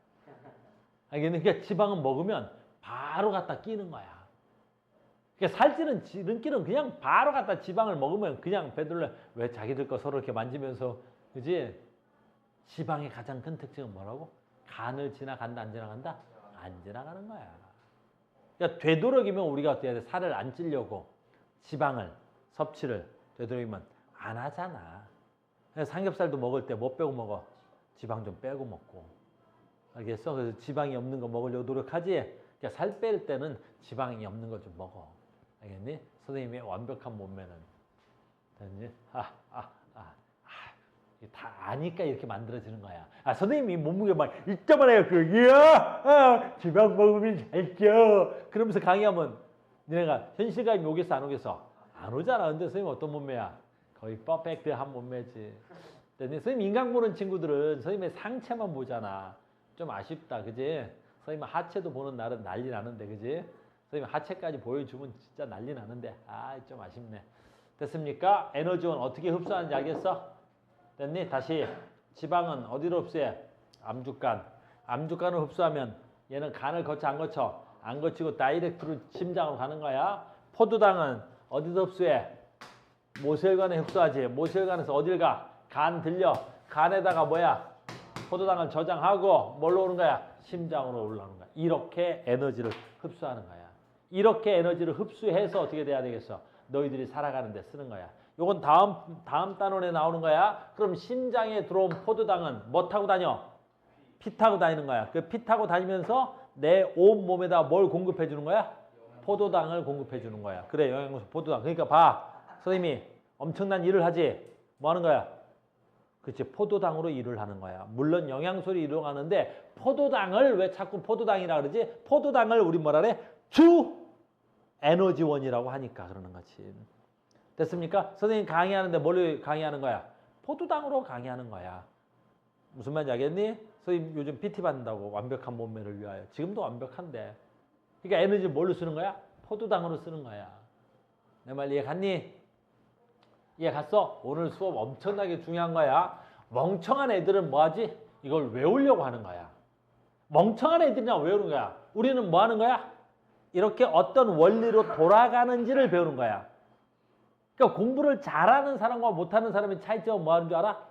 알겠니? 그러니까 지방은 먹으면 바로 갖다 끼는 거야. 그러니까 살찌는 지름길은 그냥 바로 갖다 지방을 먹으면 그냥 베둘레. 왜 자기들 거 서로 이렇게 만지면서, 그지? 지방의 가장 큰 특징은 뭐라고? 간을 지나간다, 안 지나간다? 안 지나가는 거야. 그러니까 되도록이면 우리가 어떻게 해야 돼? 살을 안 찌려고 지방을 섭취를 되도록이면 안 하잖아. 그래서 삼겹살도 먹을 때 뭐 빼고 먹어? 지방 좀 빼고 먹고. 알겠어? 그래서 지방이 없는 거 먹으려고 노력하지? 그러니까 살 뺄 때는 지방이 없는 거 좀 먹어. 알겠니? 선생님의 완벽한 몸매는. 됐니? 다 아니까 이렇게 만들어지는 거야. 선생님이 몸무게만 있자만 해요. 지방 먹으면 잘 쪄. 그러면서 강의하면 너네가 현실감이 오겠어, 안 오겠어? 안 오잖아. 근데 선생님 어떤 몸매야? 거의 퍼펙트한 몸매지. 선생님 인강 보는 친구들은 선생님의 상체만 보잖아. 좀 아쉽다, 그지? 선생님 하체도 보는 날은 난리 나는데, 그지? 선생님 하체까지 보여주면 진짜 난리 나는데, 좀 아쉽네. 됐습니까? 에너지원 어떻게 흡수하는지 알겠어? 됐니? 다시 지방은 어디로 흡수해? 암주간. 암주간을 흡수하면 얘는 간을 거쳐 안 거쳐? 안 거치고 다이렉트로 심장으로 가는 거야. 포도당은 어디서 흡수해? 모세혈관에 흡수하지. 모세혈관에서 어딜 가? 간 들려. 간에다가 뭐야? 포도당을 저장하고 뭘로 오는 거야? 심장으로 올라오는 거야. 이렇게 에너지를 흡수하는 거야. 이렇게 에너지를 흡수해서 어떻게 돼야 되겠어? 너희들이 살아가는 데 쓰는 거야. 요건 다음 단원에 나오는 거야. 그럼 심장에 들어온 포도당은 뭐 타고 다녀? 피 타고 다니는 거야. 그 피 타고 다니면서 내 온 몸에다 뭘 공급해 주는 거야? 포도당을 공급해 주는 거야. 그래, 영양소 포도당. 그러니까 봐. 선생님이 엄청난 일을 하지. 뭐 하는 거야? 그렇지, 포도당으로 일을 하는 거야. 물론 영양소를 이용하는데 포도당을 왜 자꾸 포도당이라 그러지? 포도당을 우리 뭐라 그래? 주 에너지원이라고 하니까 그러는 거지. 됐습니까? 선생님 강의하는데 뭘로 강의하는 거야? 포도당으로 강의하는 거야. 무슨 말인지 알겠니? 선생님 요즘 PT 받는다고, 완벽한 몸매를 위하여. 지금도 완벽한데. 그러니까 에너지를 뭘로 쓰는 거야? 포도당으로 쓰는 거야. 내 말 이해 갔니? 이해 갔어? 오늘 수업 엄청나게 중요한 거야. 멍청한 애들은 뭐하지? 이걸 외우려고 하는 거야. 멍청한 애들이나 외우는 거야. 우리는 뭐 하는 거야? 이렇게 어떤 원리로 돌아가는지를 배우는 거야. 그러니까 공부를 잘하는 사람과 못하는 사람의 차이점은 뭐 하는 줄 알아?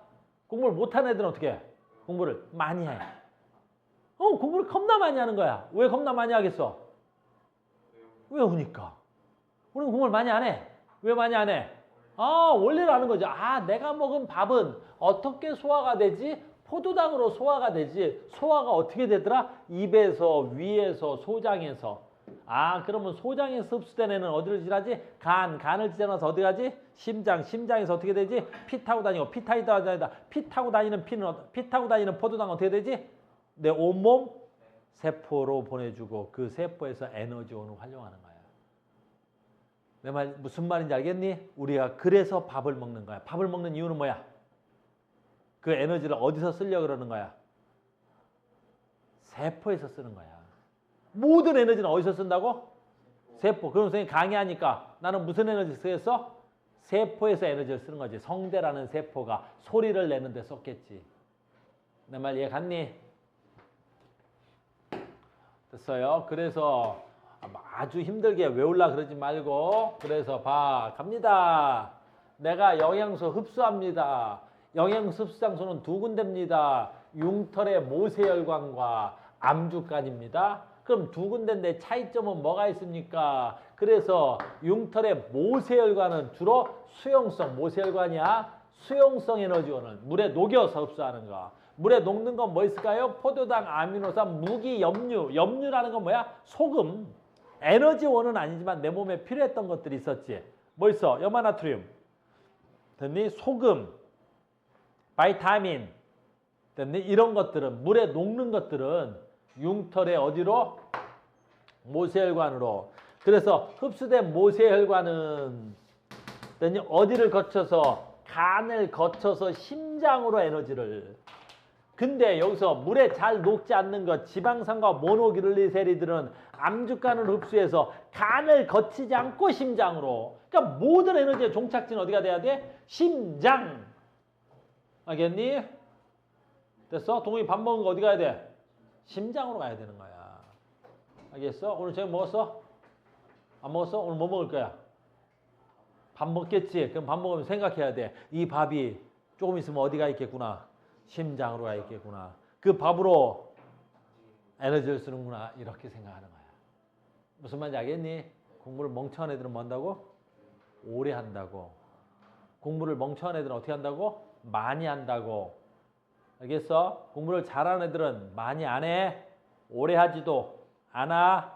공부를 못하는 애들은 어떻게 해? 공부를 많이 해. 공부를 겁나 많이 하는 거야. 왜 겁나 많이 하겠어? 외우니까. 우리는 공부를 많이 안 해. 왜 많이 안 해? 원리를 아는 거죠. 내가 먹은 밥은 어떻게 소화가 되지? 포도당으로 소화가 되지. 소화가 어떻게 되더라? 입에서, 위에서, 소장에서. 그러면 소장에서 흡수된 애는 어디를 지나지? 간을 지나서 어디 가지? 심장에서 어떻게 되지? 피 타고 다니고, 피 타고 다니는 포도당 어떻게 되지? 내 온몸 세포로 보내주고 그 세포에서 에너지원을 활용하는 거야. 내 말 무슨 말인지 알겠니? 우리가 그래서 밥을 먹는 거야. 밥을 먹는 이유는 뭐야? 그 에너지를 어디서 쓰려고 그러는 거야? 세포에서 쓰는 거야. 모든 에너지는 어디서 쓴다고? 세포. 그럼 선생님 강의하니까 나는 무슨 에너지 쓰겠어? 세포에서 에너지를 쓰는 거지. 성대라는 세포가 소리를 내는데 썼겠지. 내 말 이해 갔니? 됐어요. 그래서 아주 힘들게 외우려 그러지 말고 그래서 갑니다. 내가 영양소 흡수합니다. 영양소 흡수 장소는 두 군데입니다. 융털의 모세혈관과 암주간입니다. 그럼 두 군데인데 차이점은 뭐가 있습니까? 그래서 융털의 모세혈관은 주로 수용성 모세혈관이야. 수용성 에너지원을 물에 녹여서 흡수하는 거. 물에 녹는 건 뭐 있을까요? 포도당, 아미노산, 무기, 염류. 염류라는 건 뭐야? 소금. 에너지원은 아니지만 내 몸에 필요했던 것들이 있었지. 뭐 있어? 염화나트륨. 됐니? 소금. 바이타민. 됐니? 이런 것들은 물에 녹는 것들은 융털의 어디로? 모세혈관으로. 그래서 흡수된 모세혈관은 됐니? 어디를 거쳐서? 간을 거쳐서 심장으로 에너지를. 근데 여기서 물에 잘 녹지 않는 것 지방산과 모노글리세리들은 암주간을 흡수해서 간을 거치지 않고 심장으로. 그러니까 모든 에너지의 종착지는 어디가 돼야 돼? 심장. 알겠니? 됐어? 동훈이 밥 먹은 거 어디 가야 돼? 심장으로 가야 되는 거야. 알겠어? 오늘 저녁 먹었어? 안 먹었어? 오늘 뭐 먹을 거야? 밥 먹겠지? 그럼 밥 먹으면 생각해야 돼. 이 밥이 조금 있으면 어디가 있겠구나? 심장으로 가 있겠구나. 그 밥으로 에너지를 쓰는구나. 이렇게 생각하는 거야. 무슨 말인지 알겠니? 공부를 멍청한 애들은 뭐 한다고? 오래 한다고. 공부를 멍청한 애들은 어떻게 한다고? 많이 한다고. 알겠어? 공부를 잘하는 애들은 많이 안 해. 오래 하지도 않아.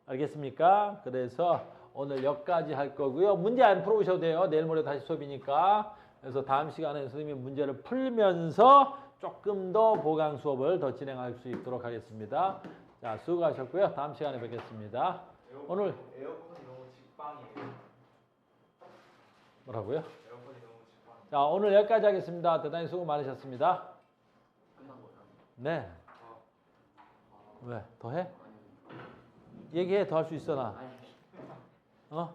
알겠습니까? 그래서 오늘 여기까지 할 거고요. 문제 안 풀어오셔도 돼요. 내일 모레 다시 수업이니까. 그래서 다음 시간에 선생님이 문제를 풀면서 조금 더 보강 수업을 더 진행할 수 있도록 하겠습니다. 자, 수고하셨고요. 다음 시간에 뵙겠습니다. 오늘 에어컨이 너무 직방이에요. 뭐라고요? 에어컨이 너무 직방이에요. 자, 오늘 여기까지 하겠습니다. 대단히 수고 많으셨습니다. 끝난 거예요? 네. 왜? 더 해? 얘기해. 더 할 수 있어 나. 아니. 어?